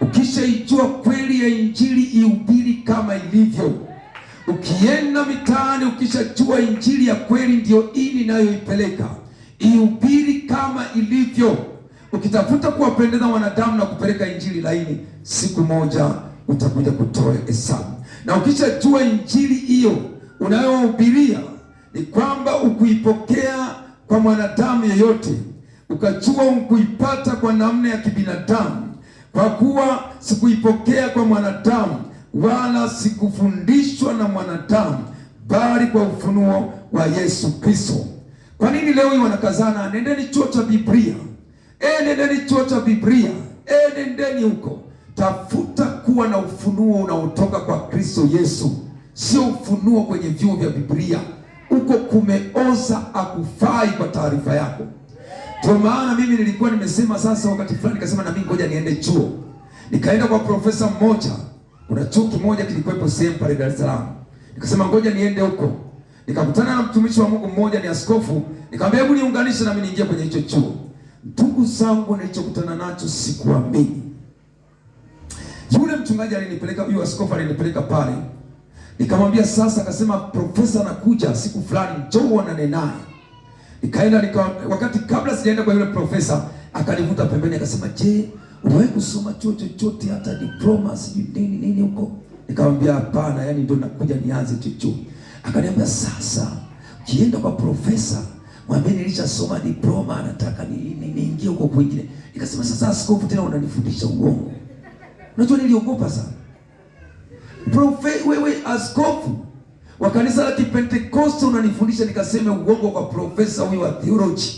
Ukishaijua kweli ya injili, ihubiri kama ilivyo. Ukienda mitaani, ukishajua injili ya kweli ndio hii ninayoipeleka, ihubiri kama ilivyo. Ukitafuta kuwapendeza wanadamu na kupeleka injili laini, siku moja utakuja kutoa hesabu. Na ukishajua injili hiyo unayohubiria ni kwamba ukuipokea kwa mwanadamu yeyote, ukajua ukuipata kwa namna ya kibinadamu, kwa kuwa sikuipokea kwa mwanadamu wala sikufundishwa na mwanadamu, bali kwa ufunuo wa Yesu Kristo. Kwa nini leo hii wanakazana, nendeni chuo cha Biblia, nendeni chuo cha Biblia, nendeni huko? Tafuta kuwa na ufunuo unaotoka kwa Kristo Yesu, sio ufunuo kwenye vyuo vya Biblia. Huko kumeoza, akufai kwa taarifa yako. Ndio maana mimi nilikuwa nimesema sasa, wakati fulani nikasema na mimi ngoja niende chuo. Nikaenda kwa profesa mmoja, kuna chuo kimoja kilikuwepo sehemu pale Dar es Salaam. Nikasema ngoja niende huko. Nikakutana na mtumishi wa Mungu mmoja, ni askofu. Nikamwambia hebu niunganishe na mimi niingie kwenye hicho chuo. Ndugu zangu, nilichokutana nacho sikuamini. Yule mchungaji alinipeleka, yule askofu alinipeleka pale. Nikamwambia sasa, akasema profesa anakuja siku fulani, njoo uonane naye. Nikaenda wakati kabla sijaenda kwa yule profesa, akanivuta pembeni akasema, "Je, uliwahi kusoma chuo chochote hata diploma sijui nini huko?" Nikamwambia hapana, yani ndio nakuja nianze chuo. Akaniambia sasa, ukienda kwa profesa, mwambie nilishasoma diploma, anataka niingie huko kwingine. Nikasema sasa askofu, tena unanifundisha uongo. Unajua niliogopa sana. Wewe askofu wa kanisa la Kipentekoste unanifundisha nikaseme uongo kwa profesa huyu wa theology?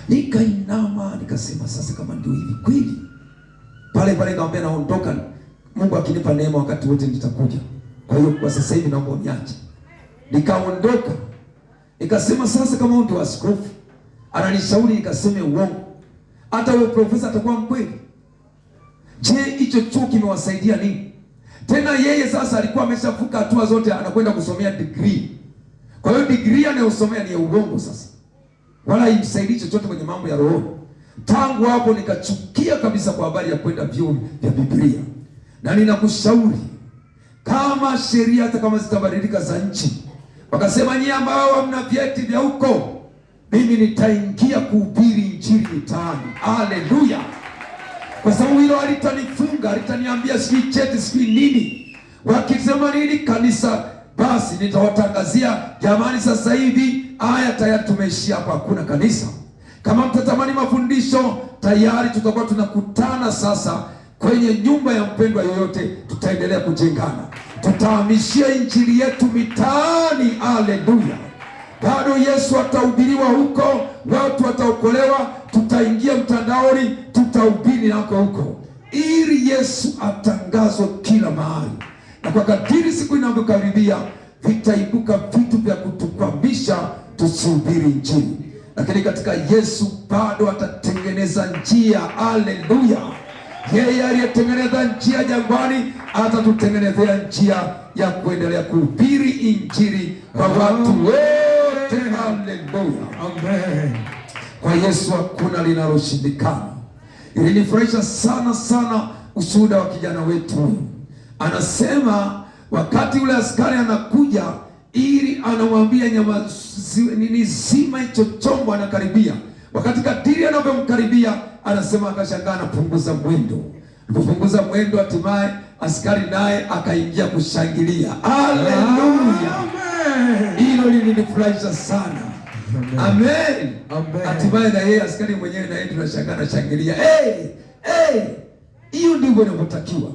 Nikainama nikasema sasa kama ndio hivi kweli. Pale nikamwambia naondoka, Mungu akinipa neema wakati wote nitakuja. Kwa hiyo kwa sasa hivi naomba uniache. Nikaondoka. Nikasema sasa kama ndio askofu ananishauri nikaseme uongo, hata huyo profesa atakuwa mkweli? Je, hicho chuo kimewasaidia nini? Tena yeye sasa alikuwa ameshafuka hatua zote, anakwenda kusomea degree. Kwa hiyo degree anayosomea ni ya uongo sasa, wala haimsaidii chochote kwenye mambo ya roho. Tangu hapo nikachukia kabisa kwa habari ya kwenda vyuo vya Biblia. Na ninakushauri, kama sheria hata kama zitabadilika za nchi, wakasema nyie ambao hamna vyeti vya huko, mimi nitaingia kuhubiri injili mitaani. Haleluya! Kwa sababu hilo halitanifunga, halitaniambia sijui cheti sijui nini. Wakisema nini kanisa, basi nitawatangazia, jamani, sasa hivi haya tayari tumeishia hapa, hakuna kanisa. Kama mtatamani mafundisho, tayari tutakuwa tunakutana sasa kwenye nyumba ya mpendwa yoyote, tutaendelea kujengana, tutahamishia injili yetu mitaani. Haleluya! Bado Yesu atahubiriwa huko, watu wataokolewa, tutaingia mtandaoni, tutahubiri nako huko, ili Yesu atangazwe kila mahali. Na kwa kadiri siku inavyokaribia, vitaibuka vitu vya kutukwamisha tusihubiri Injili, lakini katika Yesu bado atatengeneza njia. Haleluya! Yeye aliyetengeneza njia jangwani atatutengenezea njia ya kuendelea kuhubiri Injili kwa watu wote. Haleluya, amen. Kwa Yesu hakuna linaloshindikana. Ilinifurahisha sana sana ushuhuda wa kijana wetu huyu. Anasema wakati ule askari anakuja ili anamwambia nyama nini zima hicho chombo, anakaribia. Wakati kadiri anavyomkaribia, anasema akashangaa anapunguza mwendo. Alipopunguza mwendo, hatimaye askari naye akaingia kushangilia. Haleluya, hilo lilinifurahisha sana. Amen, amen. Hatimaye na yeye askari mwenyewe na yeye tunashangaa anashangilia. Hiyo ndivyo inavyotakiwa.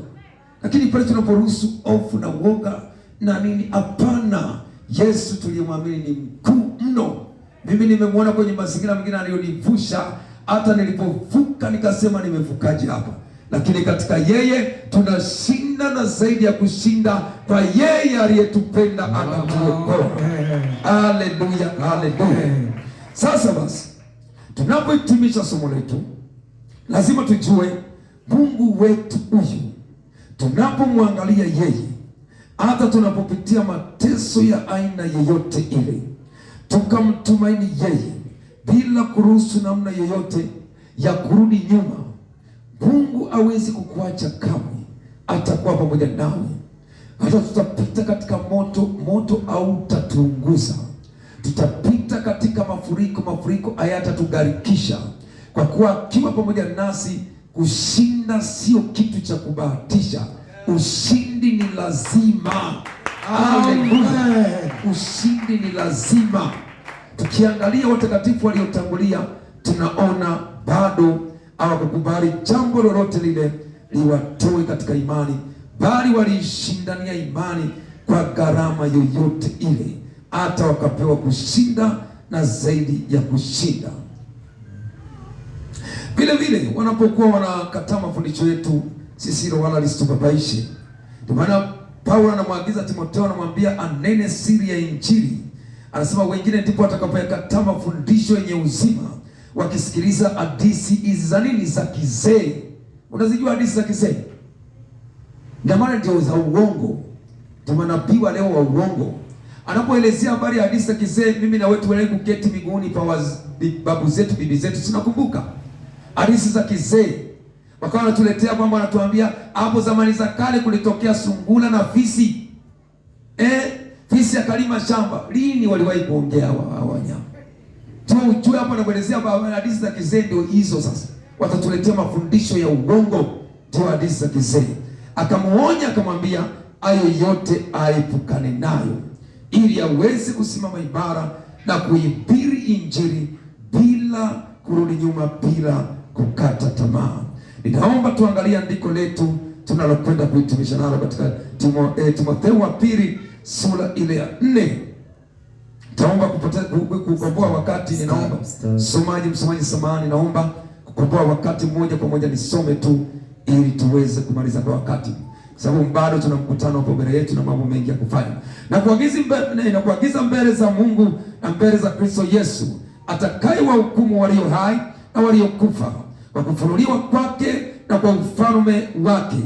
Lakini pale tunaporuhusu hofu na uoga na nini, hapana. Yesu tuliyemwamini ni mkuu mno. Mimi nimemwona kwenye mazingira mengine aliyonivusha, hata nilipovuka nikasema nimevukaje hapa. Lakini katika yeye tunashinda, na zaidi ya kushinda kwa yeye aliyetupenda akatuokoa. Haleluya, haleluya. Sasa basi, tunapohitimisha somo letu, lazima tujue Mungu wetu huyu, tunapomwangalia yeye, hata tunapopitia mateso ya aina yeyote ile, tukamtumaini yeye bila kuruhusu namna yoyote ya kurudi nyuma, Mungu hawezi kukuacha kamwe. Atakuwa pamoja nawe. Hata tutapita katika moto hautatuunguza. Tutapita katika mafuriko hayatatugharikisha, kwa kuwa akiwa pamoja nasi. Kushinda sio kitu cha kubahatisha. Ushindi ni lazima. Haleluya, ushindi ni lazima. Tukiangalia watakatifu waliotangulia, tunaona bado hawakukubali jambo lolote lile liwatoe katika imani, bali waliishindania imani kwa gharama yoyote ile, hata wakapewa kushinda na zaidi ya kushinda. Vile vile wanapokuwa wanakataa mafundisho yetu, sisi hilo wala lisitubabaishe. Ndio maana Paulo anamwagiza Timotheo, anamwambia anene siri ya Injili. Anasema wengine ndipo watakapoyakataa mafundisho yenye uzima, wakisikiliza hadithi hizi za nini, za kizee. Unazijua hadithi za kizee? Ndio maana ndio za uongo. Ndio manabii wa leo wa uongo. Anapoelezea habari ya hadithi za kizee, mimi na wewe tuendelee kuketi miguuni pa babu zetu, bibi zetu, tunakumbuka hadithi za kizee. Wakawa wanatuletea kwamba wanatuambia hapo zamani za kale kulitokea sungura na fisi. Fisi akalima shamba. Lini waliwahi kuongea hawa wanyama? Ujue hapo anakuelezea hadithi za kizee ndio hizo sasa. Watatuletea mafundisho ya uongo, ndio hadithi za kizee. Akamuonya akamwambia hayo yote aepukane nayo, ili aweze kusimama imara na kuhubiri Injili bila kurudi nyuma, bila kukata tamaa. Ninaomba tuangalie andiko letu tunalokwenda kuhitimisha nalo katika Timotheo wa pili sura ile ya 4. Taomba kukomboa wakati. Ninaomba msomaji samahani, naomba kukomboa wakati mmoja kwa moja, nisome tu ili tuweze kumaliza kwa wakati, sababu bado tuna mkutano hapo mbele yetu na mambo mengi ya kufanya. Na kuagiza mbele za Mungu na mbele za Kristo Yesu atakaye wahukumu walio hai na waliokufa kwa kufunuliwa kwake na kwa ufalme wake.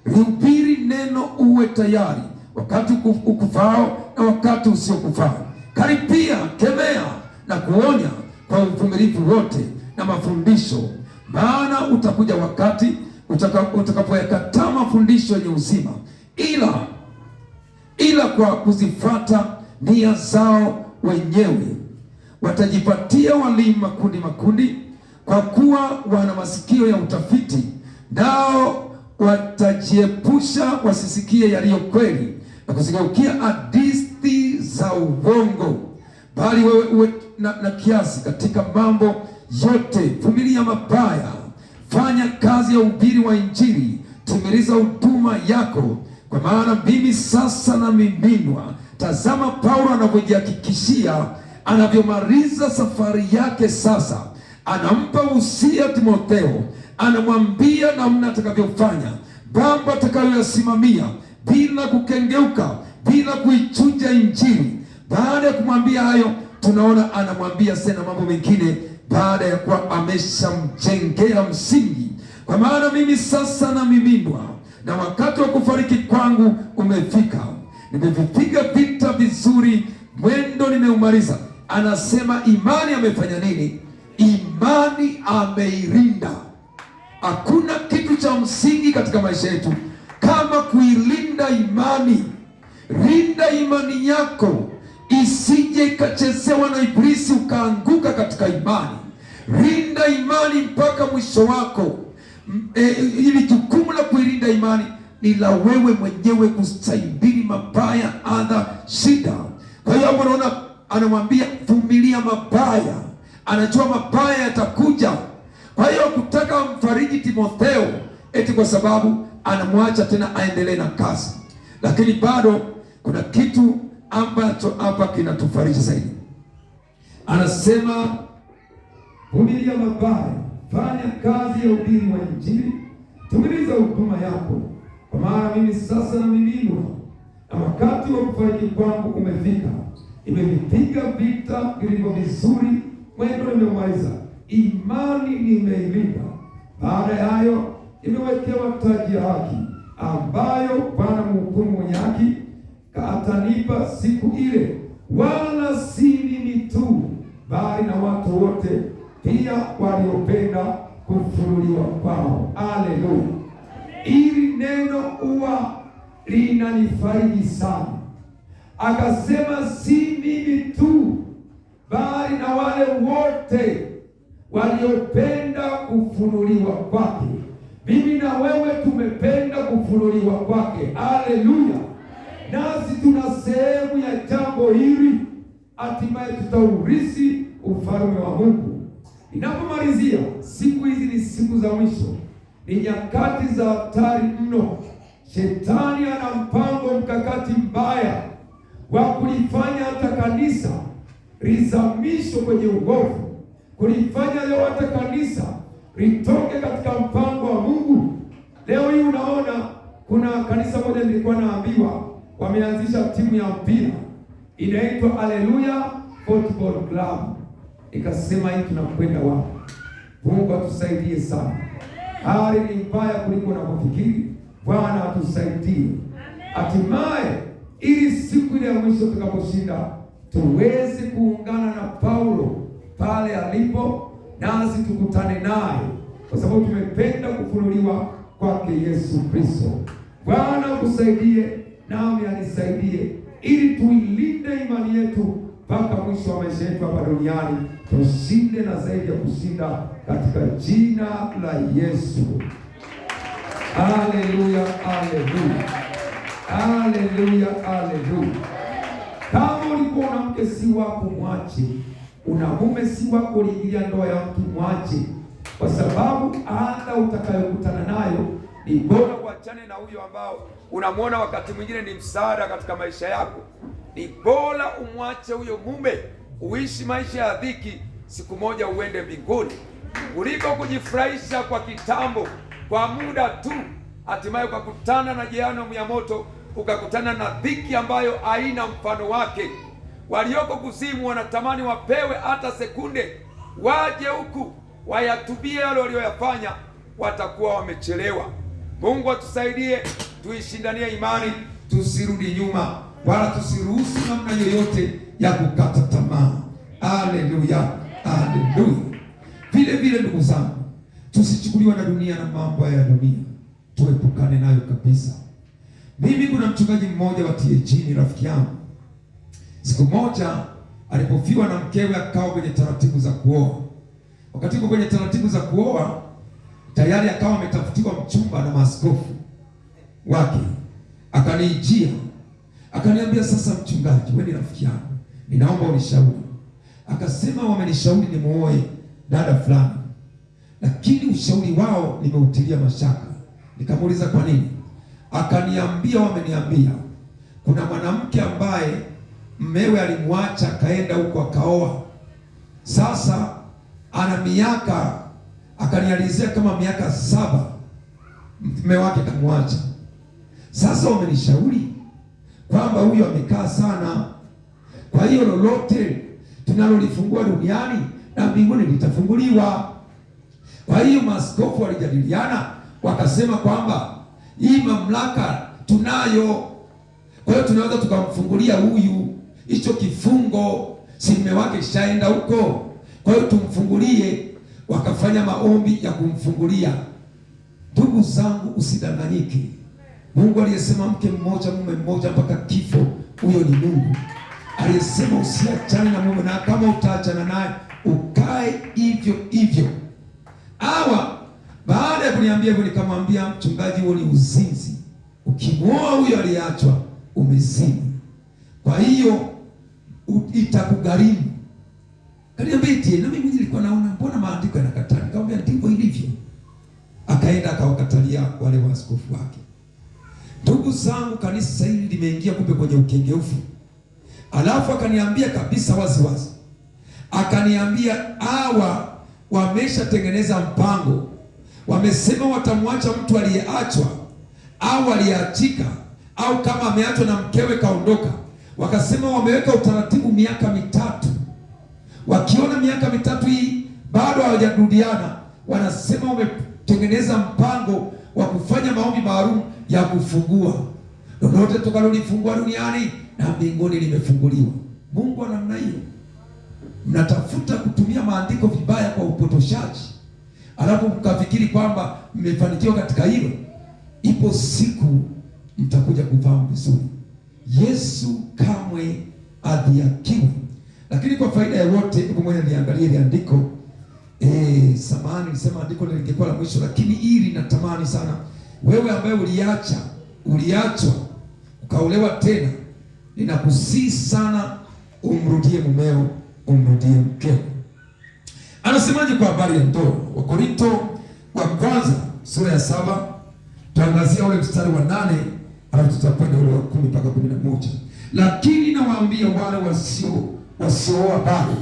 Lihubiri neno, uwe tayari wakati ukufao na wakati usiokufao. Karipia, kemea na kuonya kwa uvumilivu wote na mafundisho, maana utakuja wakati utakapoyakataa mafundisho yenye uzima, ila kwa kuzifuata nia zao wenyewe watajipatia walimu makundi, kwa kuwa wana masikio ya utafiti, nao watajiepusha wasisikie yaliyo kweli na kuzigeukia hadithi za uongo. Bali wewe uwe na kiasi katika mambo yote, vumilia mabaya, fanya kazi ya ubiri wa Injili, timiliza huduma yako, kwa maana mimi sasa namiminwa. Tazama Paulo anavyojihakikishia, anavyomaliza safari yake sasa. Anampa usia Timotheo anamwambia namna atakavyofanya, mambo atakayoyasimamia bila kukengeuka, bila kuichuja Injili. Baada ya kumwambia hayo, tunaona anamwambia tena mambo mengine baada ya kuwa ameshamjengea msingi. Kwa maana mimi sasa namiminwa, na wakati wa kufariki kwangu umefika. Nimevipiga vita vizuri, mwendo nimeumaliza. Anasema imani amefanya nini? Imani ameilinda. Hakuna kitu cha msingi katika maisha yetu kama kuilinda imani. Linda imani yako isije ikachezewa na Ibilisi ukaanguka katika imani. Linda imani mpaka mwisho wako. Ili jukumu la kuilinda imani ni la wewe mwenyewe kustahimili mabaya, adha, shida. Kwa hiyo hapo unaona anamwambia vumilia mabaya, anajua mabaya yatakuja. Kwa hiyo kutaka mfariji Timotheo eti kwa sababu anamwacha tena aendelee na kazi, lakini bado kuna kitu ambacho hapa kinatufariji zaidi. Anasema vumilia mabaya, fanya kazi ya ubiri wa Injili, tumiliza huduma yako, kwa maana mimi sasa namiminwa, na wakati wa kufariki kwangu umefika. Nimevipiga vita vilivyo vizuri, mwendo nimeumaliza, imani nimeilinda. Baada ya hayo nimewekewa taji ya haki, ambayo Bwana mhukumu mwenye haki atanipa siku ile, wala si mimi tu, bali na watu wote pia waliopenda kufunuliwa kwao. Haleluya! Ili neno huwa linanifariji sana. Akasema si mimi tu, bali na wale wote waliopenda kufunuliwa kwake. Mimi na wewe tumependa kufunuliwa kwake. Haleluya! Nasi tuna sehemu ya jambo hili, hatimaye tutaurithi ufalme wa Mungu. Ninapomalizia, siku hizi ni siku za mwisho, ni nyakati za hatari mno. Shetani ana mpango mkakati mbaya wa kulifanya hata kanisa lizamishwe kwenye uovu, kulifanya leo hata kanisa litoke katika mpango wa Mungu. Leo hii unaona kuna kanisa moja nilikuwa naambiwa wameanzisha timu ya mpira inaitwa Hallelujah Football Club. Nikasema hii tunakwenda wapi? Mungu atusaidie sana. Hali ni mbaya kuliko unapofikiri. Bwana atusaidie. Hatimaye ili siku ile ya mwisho tutakaposhinda tuweze kuungana na Paulo pale alipo, nasi tukutane naye, kwa sababu tumependa kufunuliwa kwake Yesu Kristo. Bwana akusaidie, nami anisaidie, ili tuilinde imani yetu mpaka mwisho wa maisha yetu hapa duniani, tushinde na zaidi ya kushinda, katika jina la Yesu. Haleluya, haleluya, haleluya, haleluya. Kama ulikuwa una mke si wako, mwache. Una mume si wako, uliingilia ndoa ya mtu, mwache, kwa sababu hata utakayokutana nayo ni bora uachane na huyo ambao unamwona wakati mwingine ni msaada katika maisha yako. Ni bora umwache huyo mume, uishi maisha ya dhiki, siku moja uende mbinguni, kuliko kujifurahisha kwa kitambo, kwa muda tu, hatimaye ukakutana na jehanamu ya moto, ukakutana na dhiki ambayo haina mfano wake. Walioko kuzimu wanatamani wapewe hata sekunde, waje huku wayatubie yale walioyafanya, watakuwa wamechelewa. Mungu atusaidie, tuishindanie imani, tusirudi nyuma, wala tusiruhusu namna yoyote ya kukata tamaa. Haleluya, haleluya. Vile vile ndugu zangu, tusichukuliwe na dunia na mambo ya dunia, tuepukane nayo kabisa. Mimi kuna mchungaji mmoja wa TAG, ni rafiki yangu. Siku moja alipofiwa na mkewe, akawa kwenye taratibu za kuoa. Wakati yuko kwenye taratibu za kuoa, tayari akawa ametafutiwa mchumba na maaskofu wake. Akanijia akaniambia, sasa mchungaji, wewe ni rafiki yangu, ninaomba unishauri. Akasema wamenishauri nimuoe dada fulani, lakini ushauri wao nimeutilia mashaka. Nikamuuliza kwa nini? Akaniambia wameniambia kuna mwanamke ambaye mmewe alimwacha akaenda huko akaoa. Sasa ana miaka akanializia kama miaka 7 mume wake kamwacha. Sasa wamenishauri kwamba huyu amekaa sana, kwa hiyo lolote tunalolifungua duniani na mbinguni litafunguliwa. Kwa hiyo maaskofu walijadiliana, wakasema kwamba hii mamlaka tunayo, kwa hiyo tunaweza tukamfungulia huyu hicho kifungo, si mume wake shaenda huko, kwa hiyo tumfungulie. Wakafanya maombi ya kumfungulia. Ndugu zangu, usidanganyike. Mungu aliyesema mke mmoja mume mmoja mpaka kifo, huyo ni Mungu. Aliyesema usiachane na mume, na kama utaachana naye ukae hivyo hivyo. Baada ya kuniambia hivyo, nikamwambia mchungaji, huo ni uzinzi. Ukimwoa huyo aliyeachwa umezini, kwa hiyo itakugharimu. Kaniambia eti, na mimi nilikuwa naona mbona maandiko yanakataa. Nikamwambia ndivyo ilivyo. Akaenda akawakatalia wale waaskofu wake. Ndugu zangu, kanisa hili limeingia kumbe kwenye ukengeufu. Alafu akaniambia kabisa wazi wazi, akaniambia hawa wameshatengeneza mpango, wamesema watamwacha mtu aliyeachwa au aliyeachika, au kama ameachwa na mkewe kaondoka, wakasema wameweka utaratibu miaka 3. Wakiona miaka 3 hii bado hawajarudiana, wanasema wametengeneza mpango wa kufanya maombi maalum ya kufungua. Lolote tukalolifungua duniani na mbinguni limefunguliwa. Mungu wa namna hiyo. Mnatafuta kutumia maandiko vibaya kwa upotoshaji, alafu mkafikiri kwamba mmefanikiwa katika hilo. Ipo siku mtakuja kufahamu vizuri. Yesu kamwe adhihakiwe. Lakini kwa faida ya wote, hebu mmoja niangalie ile andiko. Samahani, nilisema andiko lingekuwa la mwisho, lakini hili natamani sana. Wewe ambaye uliachwa ukaolewa tena, ninakusihi sana umrudie mumeo, umrudie mkeo. Anasemaje kwa habari ya ndoa? Wakorintho wa kwanza sura ya 7, tuangazia ule mstari wa 8, alafu tutakwenda ule wa 10 mpaka 11. Lakini nawaambia wale wasiooa bado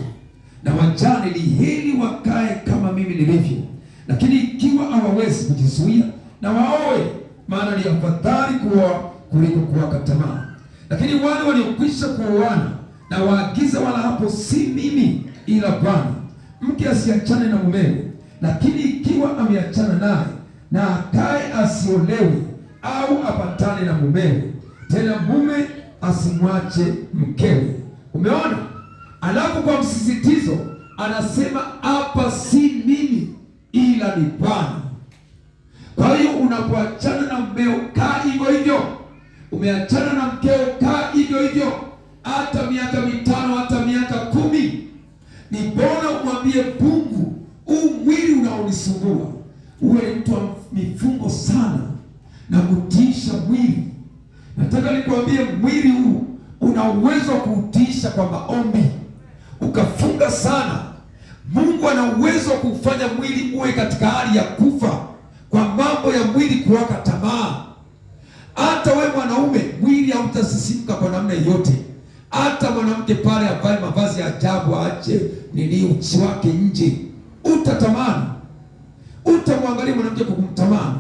na wajane, ni heri wakae kama mimi nilivyo. Lakini ikiwa hawawezi kujizuia, na waoe, maana ni afadhali kuoa kuliko kuwaka tamaa. Lakini wale waliokwisha kuoana, na waagiza wala hapo si mimi ila Bwana, mke asiachane na mumewe. Lakini ikiwa ameachana naye, na akae asiolewe au apatane na mumewe, tena mume asimwache mkewe. Umeona? Alafu kwa msisitizo anasema hapa si mimi ila ni Bwana. Kwa hiyo unapoachana na mmeo, kaa hivyo hivyo. Umeachana na mkeo, kaa hivyo hivyo. Hata miaka 5, hata miaka 10. Ni bora umwambie Mungu, huu mwili unaonisumbua. Uwe ni mtu wa mifungo sana na kutiisha mwili. Nataka nikwambie, mwili huu una uwezo wa kuutiisha kwa maombi. Ukafunga sana, Mungu ana uwezo wa kufanya mwili uwe katika hali ya kufa kwa mambo ya mwili kuwaka tamaa. Hata wewe mwanaume, mwili hautasisimka kwa namna yote. Hata mwanamke pale avae mavazi ya ajabu, aache uchi wake nje, utatamani. Utamwangalia mwanamke kwa kumtamani.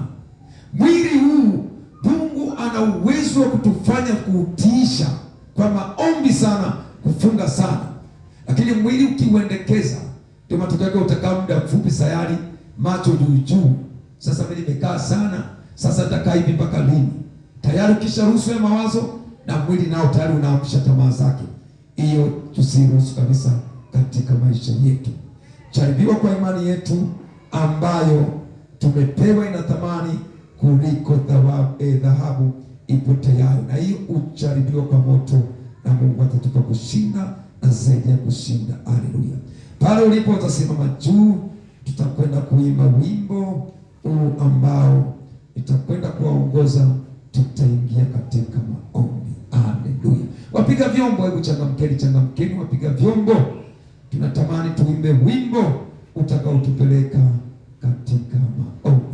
Mwili huu Mungu ana uwezo wa kutufanya kuutiisha kwa maombi sana, kufunga sana. Lakini mwili ukiuendekeza, ndio matokeo yake utakaa muda mfupi sayari, macho juu juu. Sasa mimi nimekaa sana, sasa nitakaa hivi mpaka lini? Tayari ukisharuhusu ya mawazo, na mwili nao tayari unaamsha tamaa zake. Hiyo tusiruhusu kabisa katika maisha yetu. Jaribiwa kwa imani yetu ambayo tumepewa ina thamani kuliko dhahabu ipoteayo, na hiyo ujaribiwa kwa moto, na Mungu atatupa kushinda na zaidi ya kushinda. Haleluya. Pale ulipo utasimama juu, tutakwenda kuimba wimbo huu ambao itakwenda kuwaongoza, tutaingia katika maombi. Haleluya. Wapiga vyombo, hebu changamkeni wapiga vyombo. Tunatamani tuimbe wimbo utakaotupeleka katika maombi.